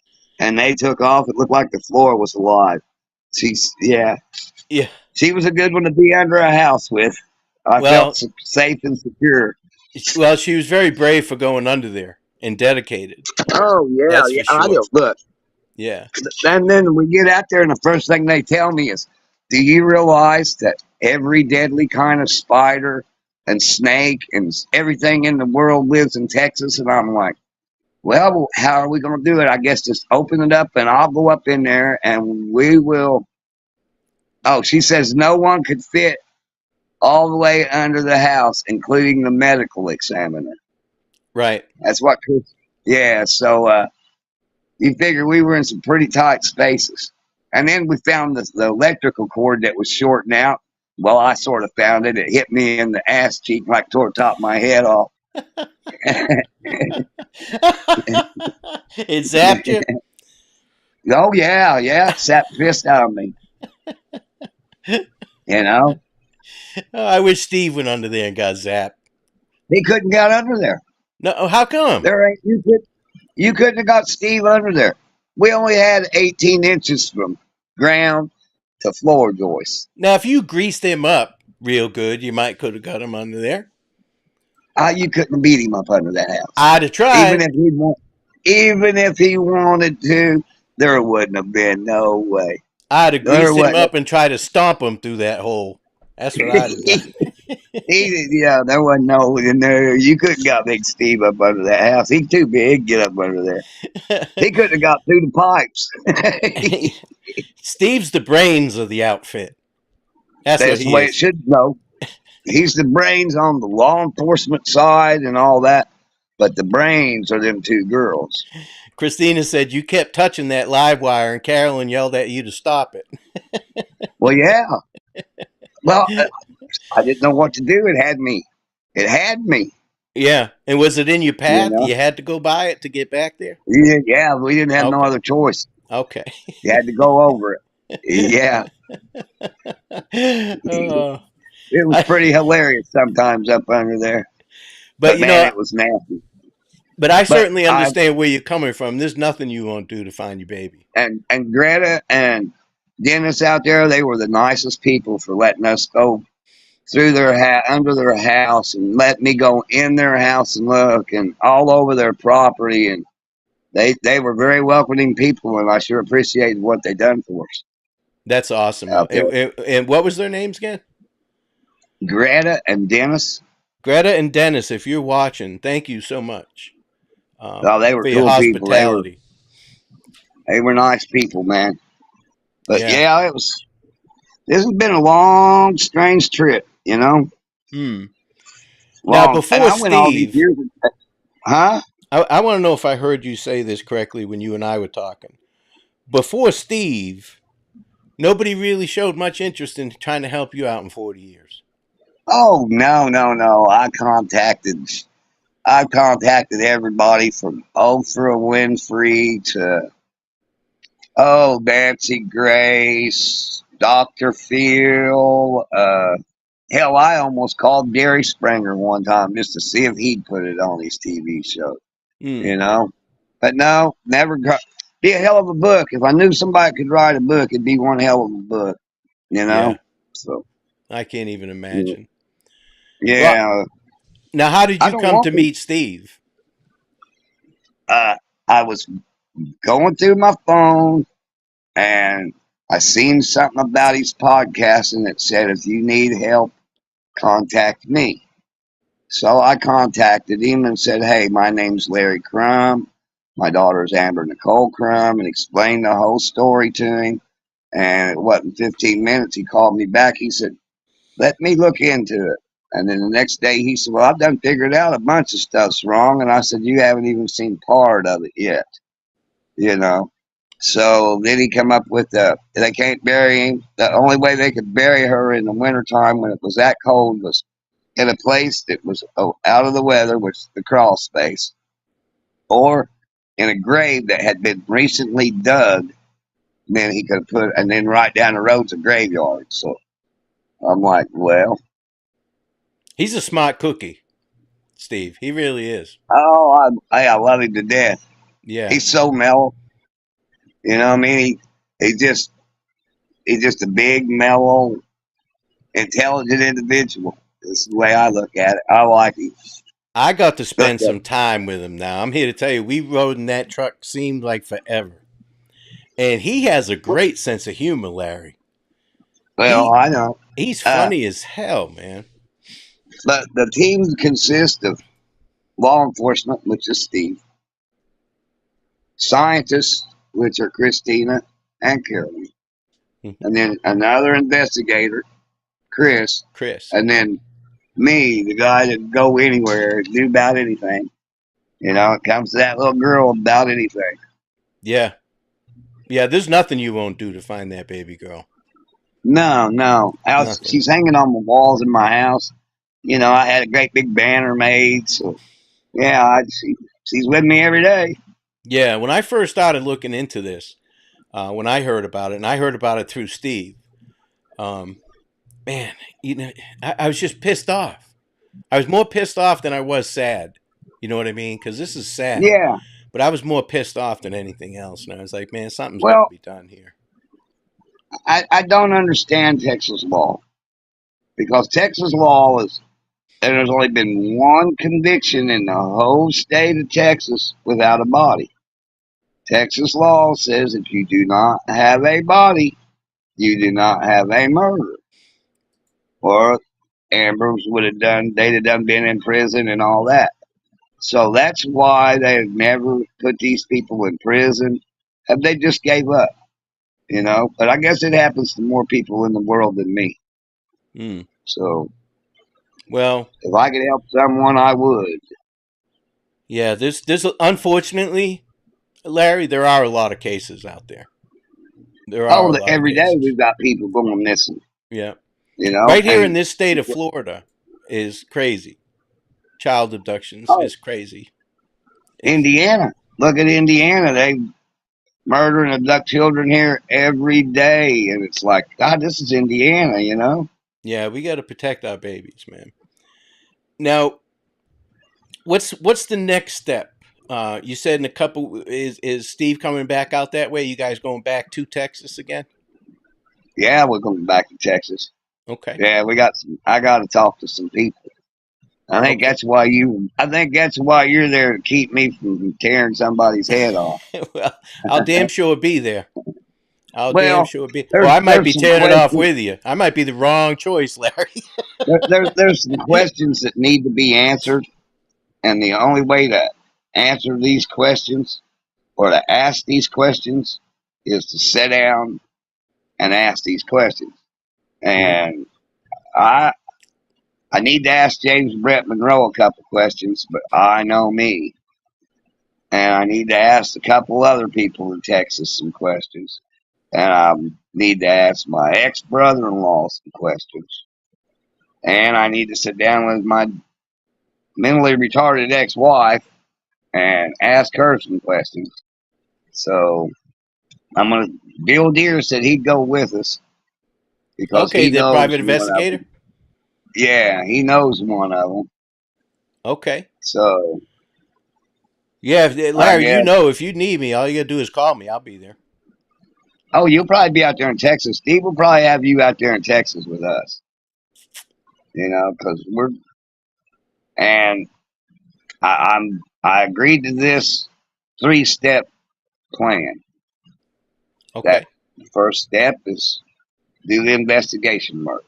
and they took off. It looked like the floor was alive. Yeah, Yeah. she was a good one to be under a house with. I felt Well, safe and secure. well, she was very brave for going under there and dedicated. Oh yeah, That's yeah. for I sure. do. Look, Yeah. and then we get out there, and the first thing they tell me is, "Do you realize that every deadly kind of spider and snake and everything in the world lives in Texas?" And I'm like, "Well, how are we going to do it? I guess just open it up, and I'll go up in there, and we will." Oh, she says no one could fit all the way under the house, including the medical examiner. Right. That's what Chris. Yeah, so you figure we were in some pretty tight spaces. And then we found the electrical cord that was shorting out. Well, I sort of found it. It hit me in the ass cheek, like tore the top of my head off. It zapped you. Oh, yeah, yeah. Sat the fist out of me, you know. I wish Steve went under there and got zapped. He couldn't get under there. No, how come? There ain't you couldn't have got Steve under there. We only had 18 inches from ground to floor joist. Now, if you greased him up real good, you might could have got him under there. You couldn't beat him up under that house. I'd have Even tried. if he want, even if he wanted to, there wouldn't have been no way. I'd have There greased him wasn't. up and tried to stomp him through that hole. That's what I'd have done. Yeah, there wasn't no in there. You couldn't got Big Steve up under that house. He's too big. Get up under there. He couldn't have got through the pipes. Steve's the brains of the outfit. That's what That's the he way it is. should go. He's the brains on the law enforcement side and all that, but the brains are them two girls. Christina said you kept touching that live wire, and Carolyn yelled at you to stop it. Well, yeah. Well, I didn't know what to do. It had me. It had me. Yeah, and was it in your You path? know. You had to go by it to get back there. Yeah, we didn't have no Okay. other choice. Okay. You had to go over it. Yeah, uh, it was I, pretty hilarious sometimes up under there. but But you man, know, it was nasty. but I But certainly I understand where you're coming from. There's nothing you won't do to find your baby. and Greta and Dennis out there, they were the nicest people for letting us go through their under their house and let me go in their house and look and all over their property, and they were very welcoming people, and I sure appreciated what they done for us That's awesome. out there. And what was their names again? Greta and Dennis, Greta and Dennis. If you're watching, thank you so much oh, they were for your cool people. hospitality. They were nice people, man. But Yeah. yeah, it was. This has been a long, strange trip, you know, Hmm. Now, long. And before I went all these Steve, years, huh? I want to know if I heard you say this correctly when you and I were talking. Before Steve, nobody really showed much interest in trying to help you out in 40 years. Oh no, no, no! I contacted everybody from Oprah Winfrey to Nancy Grace, Dr. Phil. Hell, I almost called Gary Springer one time just to see if he'd put it on his TV show. Hmm. You know, but no, never got. Be a hell of a book. If I knew somebody could write a book, it'd be one hell of a book. You Yeah. know, so I can't even imagine. Well, yeah, now how did I you don't come want to to. meet Steve? I was going through my phone and I seen something about his podcast and it said, if you need help, contact me. So I contacted him and said, hey, my name's Larry Crum. My daughter's Amber Nicole Crum, and explained the whole story to him. And it wasn't 15 minutes. He called me back. He said, let me look into it. And then the next day he said, well, I've done figured out a bunch of stuff's wrong. And I said, you haven't even seen part of it yet, you know. So then he come up with they can't bury him. The only way they could bury her in the wintertime when it was that cold was in a place that was out of the weather, which is the crawl space, or in a grave that had been recently dug. And then he could put, and then right down the road's a graveyard. So I'm like, well, He's a smart cookie, Steve. He really is. oh, I love him to death. Yeah. He's so mellow. You know what I mean? He just he's just a big, mellow, intelligent individual. This is the way I look at it. I like him. I got to Look spend at some time with him now. I'm here to tell you, we rode in that truck seemed like forever. And he has a great sense of humor, Larry. well, He I know. he's Uh, funny as hell, man. but the teams consist of law enforcement, which is Steve, scientists, which are Christina and Carolyn, Mhm. and then another investigator, Chris, Chris. and then me, the guy that go anywhere, do about anything. You know, it comes to that little girl about anything. Yeah. Yeah, there's nothing you won't do to find that baby girl. No, no. Nothing. She's hanging on the walls in my house. You know, I had a great big banner made. So, yeah, she's with me every day. Yeah, when I first started looking into this, when I heard about it, and I heard about it through Steve, um, man, you know, I was just pissed off. I was more pissed off than I was sad. You know what I mean? Because this is sad. Yeah. But I was more pissed off than anything else. And I was like, man, something's got to Well, be done here. I don't understand Texas law because Texas law is there's only been one conviction in the whole state of Texas without a body. Texas law says if you do not have a body, you do not have a murder. Or Ambrose would have done, they'd have done been in prison and all that. So that's why they've never put these people in prison. They just gave up, you know. But I guess it happens to more people in the world than me. Mm. So Well, if I could help someone, I would. yeah, this unfortunately, Larry, there are a lot of cases out there. There are a Oh, lot of every day cases. we've got people going missing, Yeah. you know. Right here in And this state of Florida is crazy. Child abductions oh, is crazy. It's Indiana, look at Indiana. They murder and abduct children here every day, and it's like, God, this is Indiana, you know. yeah, we got to protect our babies, man. Now, what's the next step? You said in a couple is Steve coming back out that way? You guys going back to Texas again? Yeah, we're going back to Texas. Okay. Yeah, we got some. I got to talk to some people. I think Okay. that's why you. I think that's why you're there to keep me from tearing somebody's head off. Well, I'll damn sure be there. I'll damn Well, sure be. Or I might there's be some tearing it off questions. with you. I might be the wrong choice, Larry. There's some questions that need to be answered, and the only way to answer these questions or to ask these questions is to sit down and ask these questions. Hmm. And I I need to ask James Brett Monroe a couple questions, but I know me. And I need to ask a couple other people in Texas some questions. And I need to ask my ex brother in law some questions. And I need to sit down with my mentally retarded ex wife and ask her some questions. So I'm going to, Bill Deere said he'd go with us because Okay, he the knows private one of investigator. them. Yeah, he knows one of them. Okay. So Yeah, I Larry, you guess. know, if you need me, all you gotta do is call me. I'll be there. Oh, you'll probably be out there in Texas. Steve will probably have you out there in Texas with us. You know, because we're and I agreed to this 3-step plan. That Okay. the first step is do the investigation work.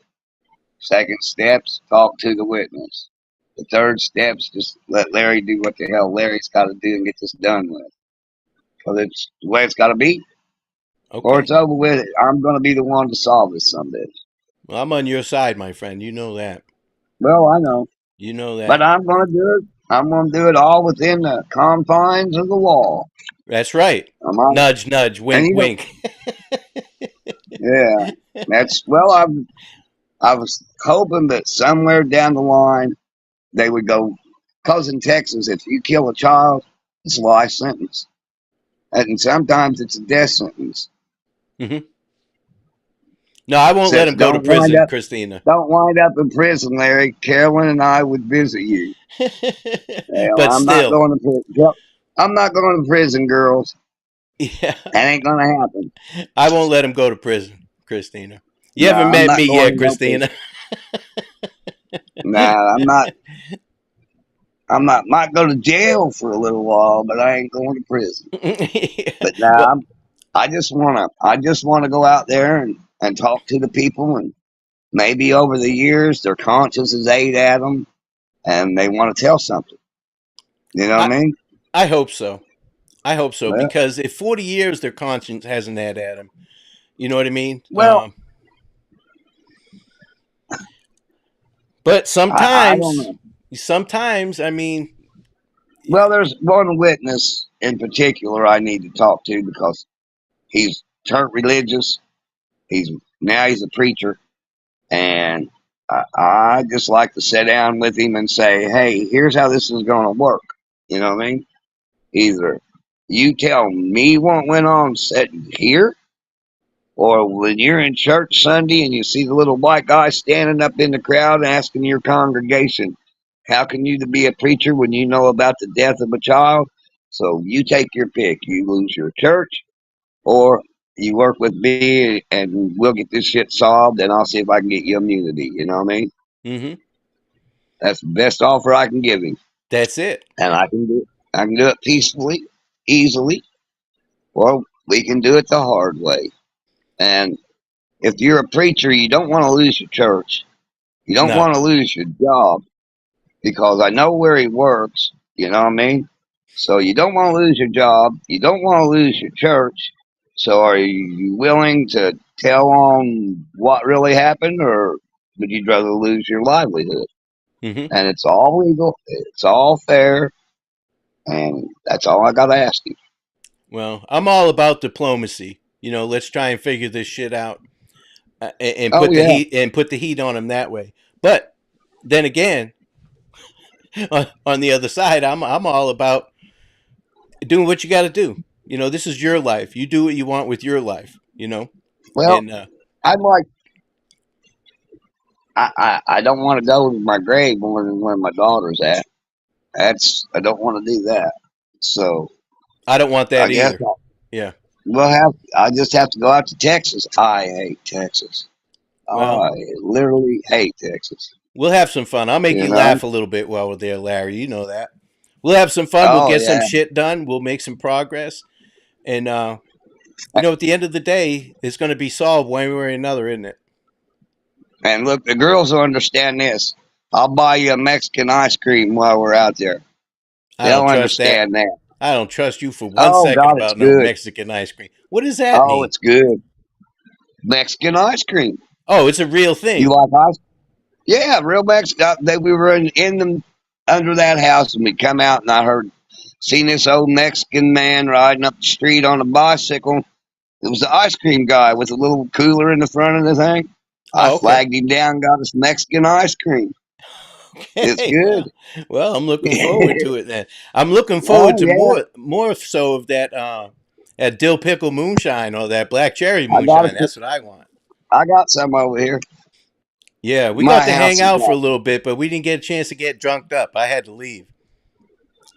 Second steps talk to the witness. The third step's just let Larry do what the hell Larry's got to do and get this done with. Because it's the way it's got to be, or Okay. it's over with. I'm going to be the one to solve this someday. Well, I'm on your side, my friend. You know that. Well, I know, You know but that. I'm going to do it. I'm going to do it all within the confines of the law. That's right. Am I? Nudge, nudge, And wink, you know, wink. yeah, that's well. I was hoping that somewhere down the line they would go, because in Texas, if you kill a child, it's a life sentence, and sometimes it's a death sentence. Hmm. No, I won't let Says him go to prison, Christina. don't wind up in prison, Larry. Carolyn and I would visit you. But I'm not still, going to prison. I'm not going to prison, girls. Yeah. That ain't gonna happen. I won't let him go to prison, Christina. You No, haven't I'm met not me going yet, to no place. Christina. Nah, I'm not. I'm not. Might go to jail for a little while, but I ain't going to prison. Yeah. But now Well, I just wanna. I just wanna go out there and talk to the people, and maybe over the years their consciences ate at them, and they want to tell something. You know what I I mean? I hope so. I hope so Well, because if 40 years their conscience hasn't had at them, you know what I mean. well, But I don't know. sometimes, I mean, Well, there's one witness in particular I need to talk to because he's turned religious. He's now he's a preacher, and I just like to sit down with him and say, "Hey, here's how this is going to work." You know what I mean? Either you tell me what went on sitting here, or when you're in church Sunday and you see the little white guy standing up in the crowd asking your congregation, how can you be a preacher when you know about the death of a child? So you take your pick. You lose your church, or you work with me and we'll get this shit solved and I'll see if I can get you immunity. You know what I mean? hmm That's the best offer I can give him. that's it. And I can do it peacefully, easily, or we can do it the hard way. And if you're a preacher, you don't want to lose your church. You don't No. want to lose your job because I know where he works. You know what I mean? So you don't want to lose your job. You don't want to lose your church. So are you willing to tell on what really happened, or would you rather lose your livelihood? hmm And it's all legal. It's all fair. And that's all I got to ask you. Well, I'm all about diplomacy. Let's try and figure this shit out, and Oh, put the yeah. heat on him that way. But then again, on the other side, I'm all about doing what you got to do. This is your life. You do what you want with your life. Well, And I'd like, I don't want to go to my grave more than where my daughter's at. I don't want to do that. So I don't want I that guess either. Yeah. I just have to go out to Texas. I hate Texas. Well, I literally hate Texas. we'll have some fun. I'll make You you know? laugh a little bit while we're there, Larry. You know that. We'll have some fun. We'll Oh get some yeah. shit done. We'll make some progress. And at the end of the day, it's going to be solved one way or another, isn't it? And look, the girls will understand this. I'll buy you a Mexican ice cream while we're out there. I don't They'll trust that. understand that. I don't trust you for one Oh second God, it's about no good. Mexican ice cream. What does that Oh, mean? it's good. Mexican ice cream. Oh, it's a real You thing. like ice? Yeah, real Mexican. We were in them under that house, and we come out, and I heard seen this old Mexican man riding up the street on a bicycle. It was the ice cream guy with a little cooler in the front of the thing. I Oh, okay. flagged him down, got us Mexican ice cream. It's Okay. good. Well, I'm looking forward to it then. I'm looking forward Oh to yeah, more so of that dill pickle moonshine or that black cherry I got moonshine. it. That's what I want. I got some over here. Yeah, we got My to house hang is out for a not. little bit, but we didn't get a chance to get drunked up. I had to leave.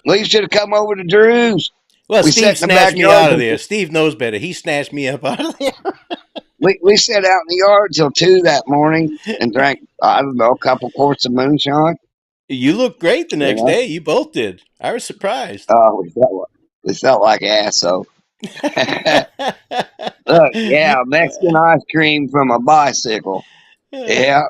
Well, you should have come over to Drew's. Well, We Steve sat in the snatched me backyard. out of there. Steve knows better. He snatched me up out of there. We sat out in the yard till 2 that morning and drank, I don't know, a couple quarts of moonshine. You looked great the You next know, day. You both did. I was surprised. we felt like ass. So look, yeah, Mexican ice cream from a bicycle. Yeah,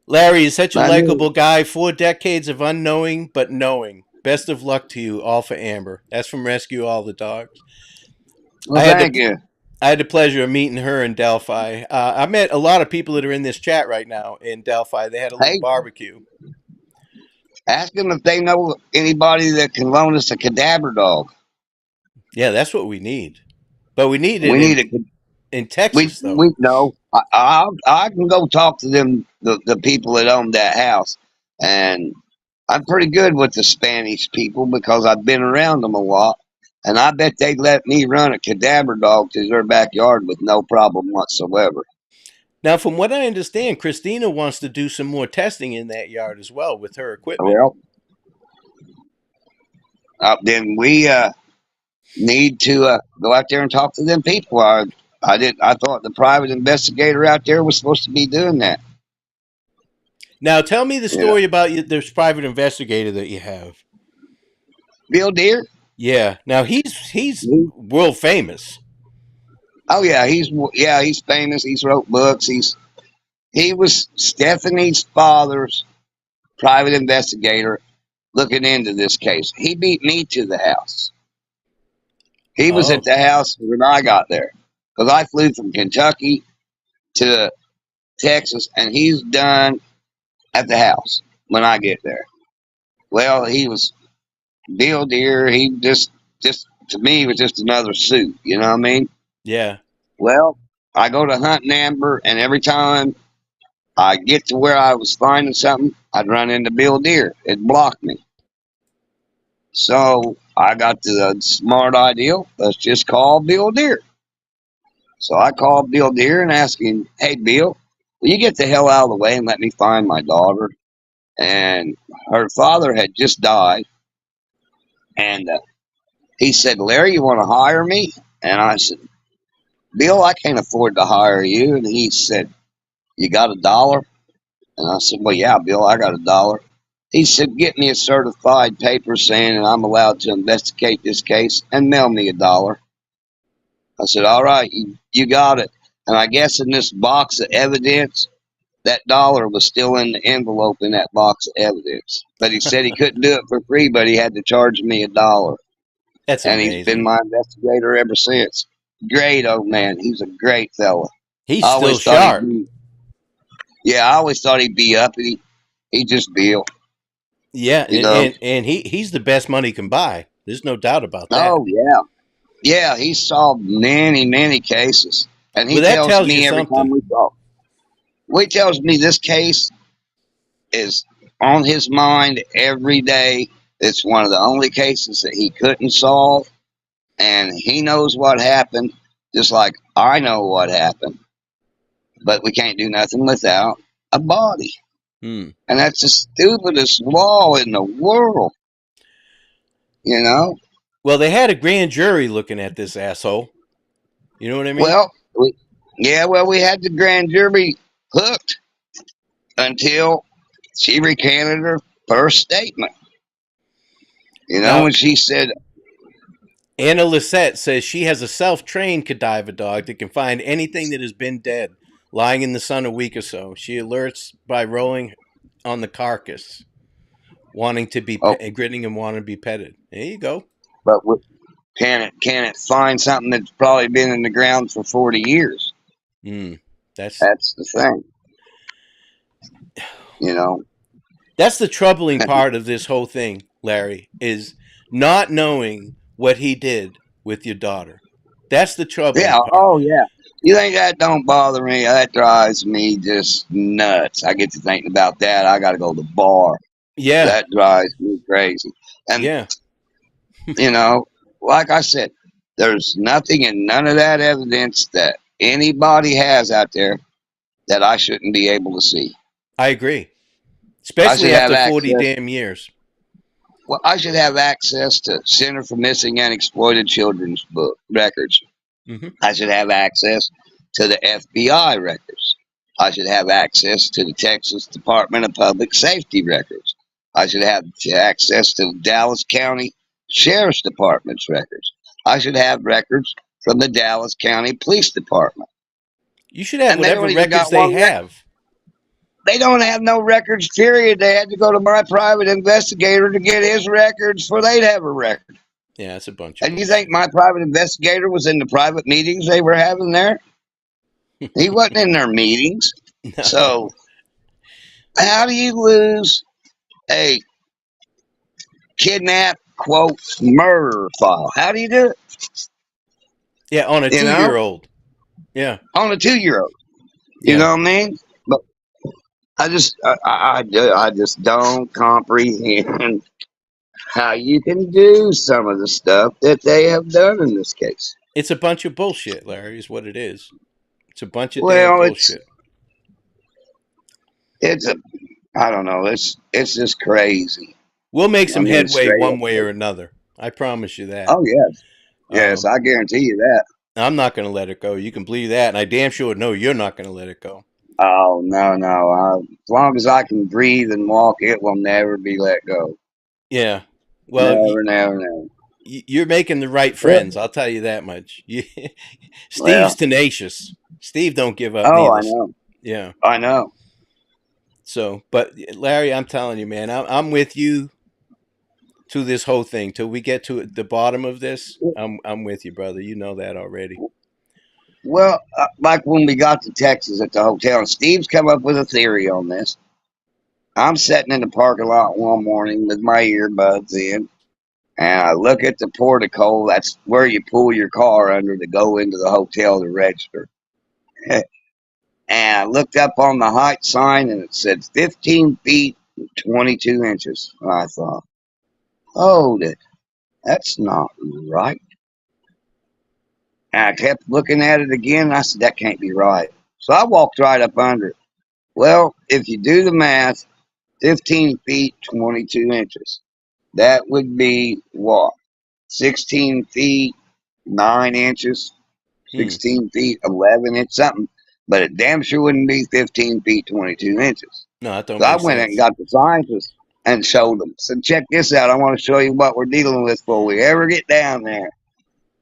Larry is such a I knew. likable guy. 4 decades of unknowing but knowing. Best of luck to you, all for Amber. That's from Rescue All the Dogs. Well, I had thank the you. I had the pleasure of meeting her in Delphi. I met a lot of people that are in this chat right now in Delphi. They had a little Hey, barbecue. ask them if they know anybody that can loan us a cadaver dog. Yeah, that's what we need. But we need it We need a in Texas though. we know. I can go talk to them the people that own that house, and I'm pretty good with the Spanish people because I've been around them a lot, and I bet they'd let me run a cadaver dog to their backyard with no problem whatsoever. Now, from what I understand, Christina wants to do some more testing in that yard as well with her equipment. Well, then need to go out there and talk to them people. I did. I thought the private investigator out there was supposed to be doing that. Now, tell me the You know, story about this private investigator that you have. Bill Deere. Yeah. Now he's He, world famous. oh yeah, he's famous. He's wrote books. He was Stephanie's father's private investigator looking into this case. He beat me to the house. He was at Oh, the house when I got there because I flew from Kentucky to Texas, and he's done at the house when I get there. Well, he was Bill Deere. He just to me was just another suit. You know what I mean? yeah. Well, I go to Hunt and Amber, and every time I get to where I was finding something, I'd run into Bill Deere. It blocked me. So I got the smart idea. Let's just call Bill Deere. So I called Bill Deere and asked him, "Hey, Bill, will you get the hell out of the way and let me find my daughter?" And her father had just died, and he said, "Larry, you want to hire me?" And I said, "Bill, I can't afford to hire you." And he said, "You got $1?" And I said, "Well, yeah, Bill, I got $1." He said, "Get me a certified paper saying that I'm allowed to investigate this case and mail me $1." I said, "All right, you got it." And I guess in this box of evidence, that dollar was still in the envelope in that box of evidence. But he said he couldn't do it for free, but he had to charge me $1. That's And he's been amazing. my investigator ever since. Great old man. He's a great fella. He's I still always thought he'd sharp. be, yeah, I always thought he'd be uppity. He just Bill, Yeah, you know. and he's the best money can buy. There's no doubt about that. Oh, yeah. Yeah, he solved many, many cases. And he Well, that tells tells you me every time something. we talk. He tells me this case is on his mind every day. It's one of the only cases that he couldn't solve. And he knows what happened, just like I know what happened. But we can't do nothing without a body. Hmm. And that's the stupidest law in the world, you know? Well, they had a grand jury looking at this asshole. You know what I mean? Well, we had the grand jury hooked until she recanted her first statement. You know, Now, when she said, Anna Lisette says she has a self-trained cadaver dog that can find anything that has been dead, lying in the sun a week or so. She alerts by rolling on the carcass, wanting to be "Oh, grinning and wanting to be petted. There you go. but can it find something that's probably been in the ground for 40 years?" Hmm. That's That's the thing, you know. that's the troubling part of this whole thing, Larry, is not knowing what he did with your daughter. That's the troubling Yeah. part. Oh, yeah. You think that don't bother me? That drives me just nuts. I get to thinking about that. I got to go to the bar. Yeah, That drives me crazy. And, yeah. like I said, there's nothing in none of that evidence that anybody has out there that I shouldn't be able to see. I agree. I Especially should have after 40 access. damn years. Well, I should have access to Center for Missing and Exploited Children's book records. Hmm. I should have access to the FBI records. I should have access to the Texas Department of Public Safety records. I should have access to the Dallas County Sheriff's Department's records. I should have records from the Dallas County Police Department. You should have And they whatever don't even records got they one record. have. They don't have no records, period. They had to go to my private investigator to get his records for they'd have a record. Yeah, it's a bunch of And you think bullshit. my private investigator was in the private meetings they were having there? He wasn't in their meetings. No. So how do you lose a kidnap quote murder file? How do you do it? Yeah, on a You 2 year know, old. Yeah. on a 2 year old. You Yeah. know what I mean? But I just don't comprehend how you can do some of the stuff that they have done in this case. It's a bunch of bullshit, Larry, is what it is. It's a bunch of damn Well, it's bullshit. it's a I don't know. It's just crazy. We'll make I some mean, headway straight one up way or crazy. another. I promise you that. Oh yeah, Yes, Um, I guarantee you that. I'm not going to let it go. You can believe that, and I damn sure know you're not going to let it go. Oh no, no. As long as I can breathe and walk, it will never be let go. Yeah. Well, Never, never, never. you're making the right friends. I'll tell you that much. Steve's Well, tenacious. Steve don't give up oh, I neither. know, Yeah. I know. So, but Larry, I'm telling you, man, I'm with you to this whole thing till we get to the bottom of this. I'm with you, brother. You know that already. Well, like when we got to Texas at the hotel, and Steve's come up with a theory on this. I'm sitting in the parking lot one morning with my earbuds in, and I look at the portico. That's where you pull your car under to go into the hotel to register. And I looked up on the height sign, and it said 15 feet, 22 inches. And I thought, hold it, that's not right. And I kept looking at it again, and I said, that can't be right. So I walked right up under it. Well, if you do the math, 15 feet, 22 inches. That would be what? 16 feet, 9 inches, Hmm. 16 feet, 11 inches, something. But it damn sure wouldn't be 15 feet, 22 inches. No, that don't So I make went and sense. got the scientists and showed them. Said, check this out. I want to show you what we're dealing with before we ever get down there.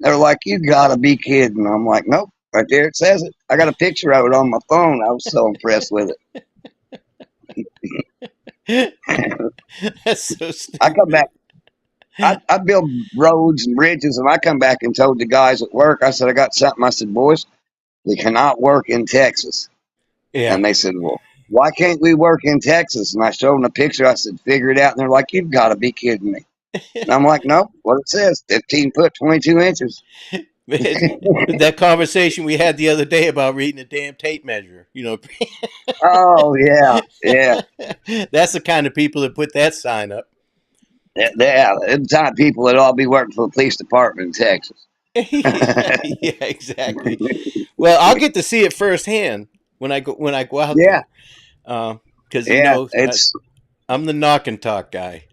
They're like, you got to be kidding. I'm like, nope. Right there it says it. I got a picture of it on my phone. I was so impressed with it. That's so I come stupid. back. I build roads and bridges, and I come back and told the guys at work, I said, I got something. I said, boys, we cannot work in Texas. Yeah. And they said, well, why can't we work in Texas? And I showed them a picture. I said, figure it out. And they're like, you've got to be kidding me. And I'm like, no, what it says, 15 foot, 22 inches. Man, that conversation we had the other day about reading a damn tape measure, Oh, yeah, yeah. that's the kind of people that put that sign up. Yeah, the time people that all be working for the police department in Texas. Yeah, exactly. Well, I'll get to see it firsthand when I go out Yeah, there, because yeah, it's, I'm the knock and talk guy.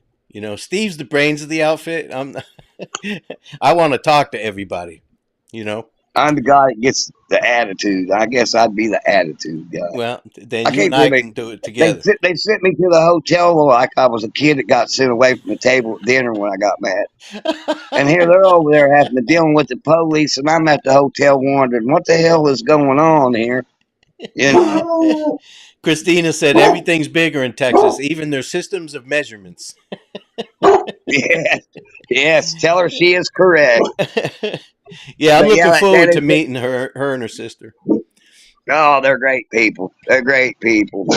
Steve's the brains of the outfit. I want to talk to everybody. You know. I'm the guy that gets the attitude. I guess I'd be the attitude guy. Well, then I you can't and I believe it. can do it together. They sent me to the hotel like I was a kid that got sent away from the table at dinner when I got mad. And here they're over there having to dealing with the police, and I'm at the hotel wondering what the hell is going on here. You know? Christina said everything's bigger in Texas, even their systems of measurements. Yes, yes. Tell her she is correct. Yeah, I'm But looking yeah, forward to meeting her and her sister. oh, they're great people. They're great people.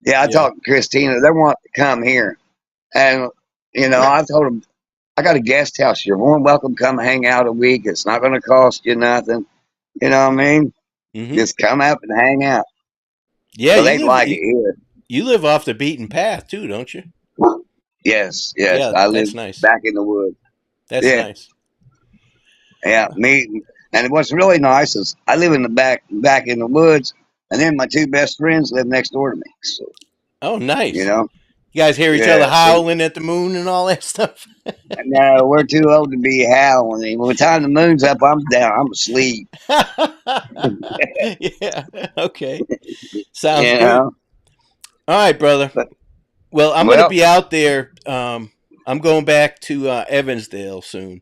Yeah, I Yeah. talked to Christina. They want to come here, and I told them I got a guest house. You're more than welcome. Come hang out a week. It's not going to cost you nothing. You know what I mean? Hmm. Just come up and hang out. Yeah, So they'd like it here. you live off the beaten path too, don't you? Yes, yes. Yeah, I live that's nice. back in the woods. That's Yeah, nice. yeah. Me and what's really nice is I live in the back in the woods, and then my two best friends live next door to me. So Oh, you nice. know, You guys hear each other yeah. See, howling at the moon and all that stuff. no, we're too old to be howling. By the time the moon's up, I'm down. I'm asleep. Yeah. Okay. Sounds You good. know, All right, brother. but Well, I'm gonna well, be out there. I'm going back to Evansdale soon,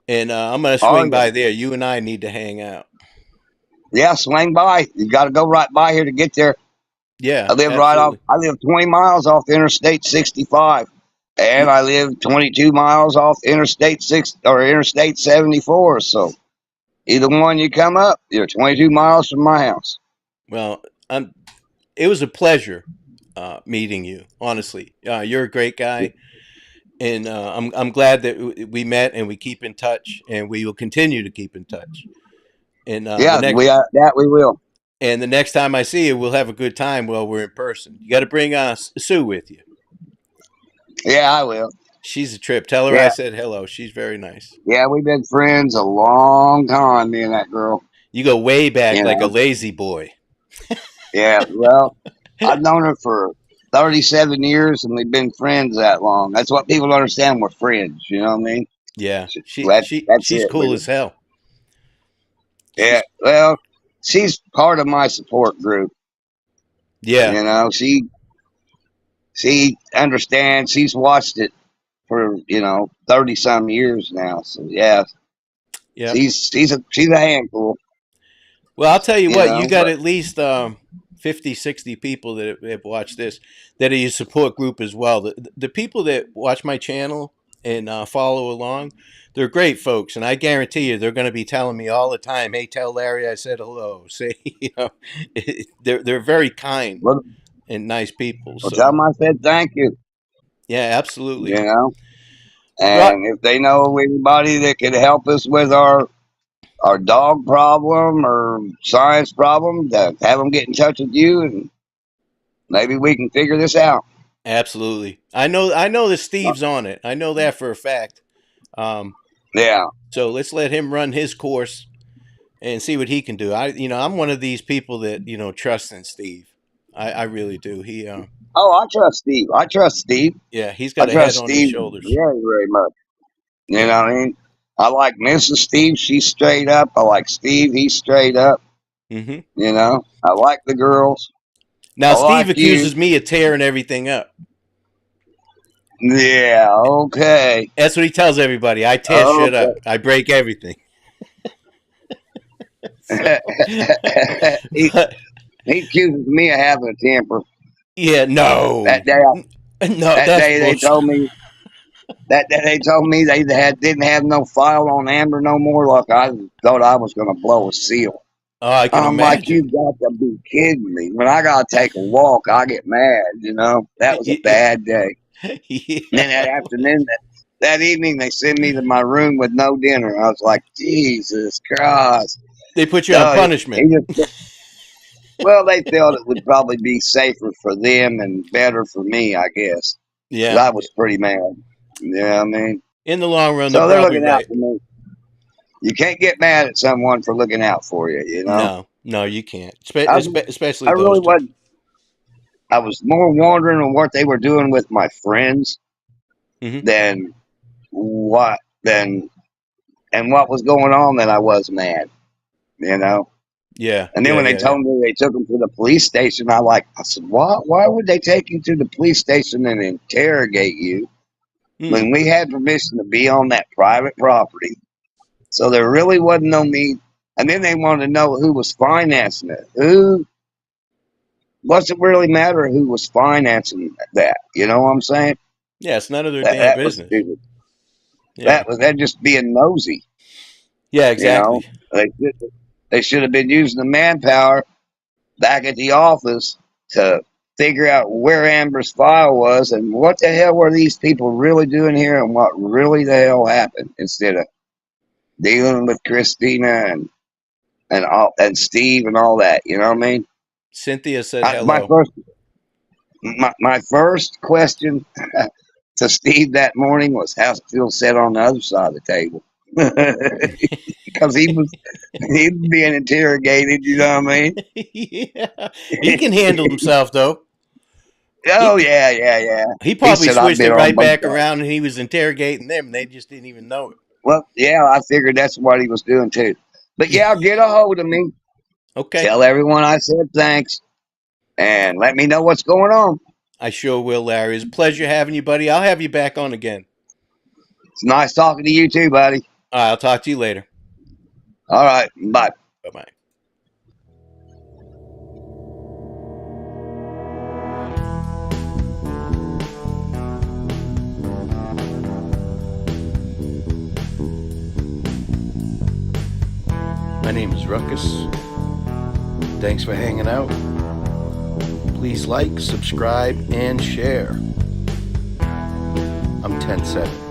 and I'm gonna are swing you? by there. You and I need to hang out. Yeah, swing by. You got to go right by here to get there. Yeah, I live right off. absolutely. I live 20 miles off Interstate 65, and You, I live 22 miles off Interstate 6 or Interstate 74. So either one you come up, you're 22 miles from my house. well, I'm. It was a pleasure meeting you. Honestly, you're a great guy, and I'm glad that we met and we keep in touch, and we will continue to keep in touch. And Yeah, we will. the next time I see you, we'll have a good time while we're in person. You got to bring Sue with you. Yeah, I will. She's a trip. Tell her I Yeah, said hello. She's very nice. yeah, we've been friends a long time, me and that girl. You go way back You like a know. lazy boy. Yeah, well, I've known her for 37 years, and we've been friends that long. That's what people don't understand. We're friends. You know what I mean? Yeah, That's she's it. cool as hell. Yeah. She's Well, she's part of my support group. yeah, You know, she understands. She's watched it for 30 some years now. So yeah, yep. she's a handful. Well, I'll tell you what, you got But at least 50, 60 people that have watched this that are your support group as well. The people that watch my channel and follow along, they're great folks, and I guarantee you they're going to be telling me all the time, "Hey, tell Larry I said hello." Say, they're very kind well, and nice people. tell So them I said thank you. yeah, absolutely. You know, Well, and if they know anybody that could help us with our dog problem or science problem, have them get in touch with you, and maybe we can figure this out. absolutely. I know that Steve's on it. I know that for a fact. Um, Yeah. so let's let him run his course and see what he can do. I'm one of these people that trust in Steve. I really do. Oh, I trust Steve. I trust Steve. Yeah, he's I got a head trust on his Steve shoulders. very, very much. You Yeah. know what I mean? I like Mrs. Steve. She's straight up. I like Steve. He's straight up. Hmm. I like the girls. Now I Steve like you. accuses me of tearing everything up. Yeah. Okay. That's what he tells everybody. I tear shit Okay. up. I break everything. So, he, but he accuses me of having a temper. yeah, no, That day, no, that that's day they bullshit. told me they didn't have no file on Amber no more. Like I thought I was going to blow a seal. Oh, I can I'm like, you imagine. got to be kidding me. When I got to take a walk, I get mad. That was a bad day. And then that Yeah, afternoon, that evening, they sent me to my room with no dinner. I was like, Jesus Christ. they put you on No, punishment. he just, well, they felt it would probably be safer for them and better for me, I guess. Because Yeah, I was pretty mad. You know what I mean? in the long run, they're So they're probably looking out right. for me. You can't get mad at someone for looking out for you. No, no, you can't. I, was- Especially I those really two. wasn't. I was more wondering on what they were doing with my friends Hmm. than than and what was going on that I was mad, you know. Yeah, And then yeah, when they yeah, yeah. told me they took him to the police station, I said, why would they take you to the police station and interrogate you Hmm. when we had permission to be on that private property? So there really wasn't no need. And then they wanted to know who was financing it. Who What's it really matter who was financing that? You know what I'm saying? Yeah, it's none of their That damn that was business. stupid. Yeah, That just being nosy. yeah, You know, exactly. they should have been using the manpower back at the office to figure out where Amber's file was and what the hell were these people really doing here and what really the hell happened instead of dealing with Christina and Steve and all that. You know what I mean? Cynthia said I, my hello. first my first question to Steve that morning was how's it feel set on the other side of the table? Because he was being interrogated, you know what I Yeah, he can handle mean? himself though. Oh He yeah, yeah, yeah. he He probably said I've switched been it on right both back sides. around, and he was interrogating them, and they just didn't even know Well, yeah, I figured that's what he was doing too. But it. yeah, get a hold of me. Okay, Tell everyone I said thanks and let me know what's going on. I sure will, Larry. It's a pleasure having you, buddy. I'll have you back on again. It's nice talking to you too, buddy. All right, I'll talk to you later. All right, bye. Bye bye. My name is Ruckus. Thanks for hanging out. Please like, subscribe, and share. I'm 10-7.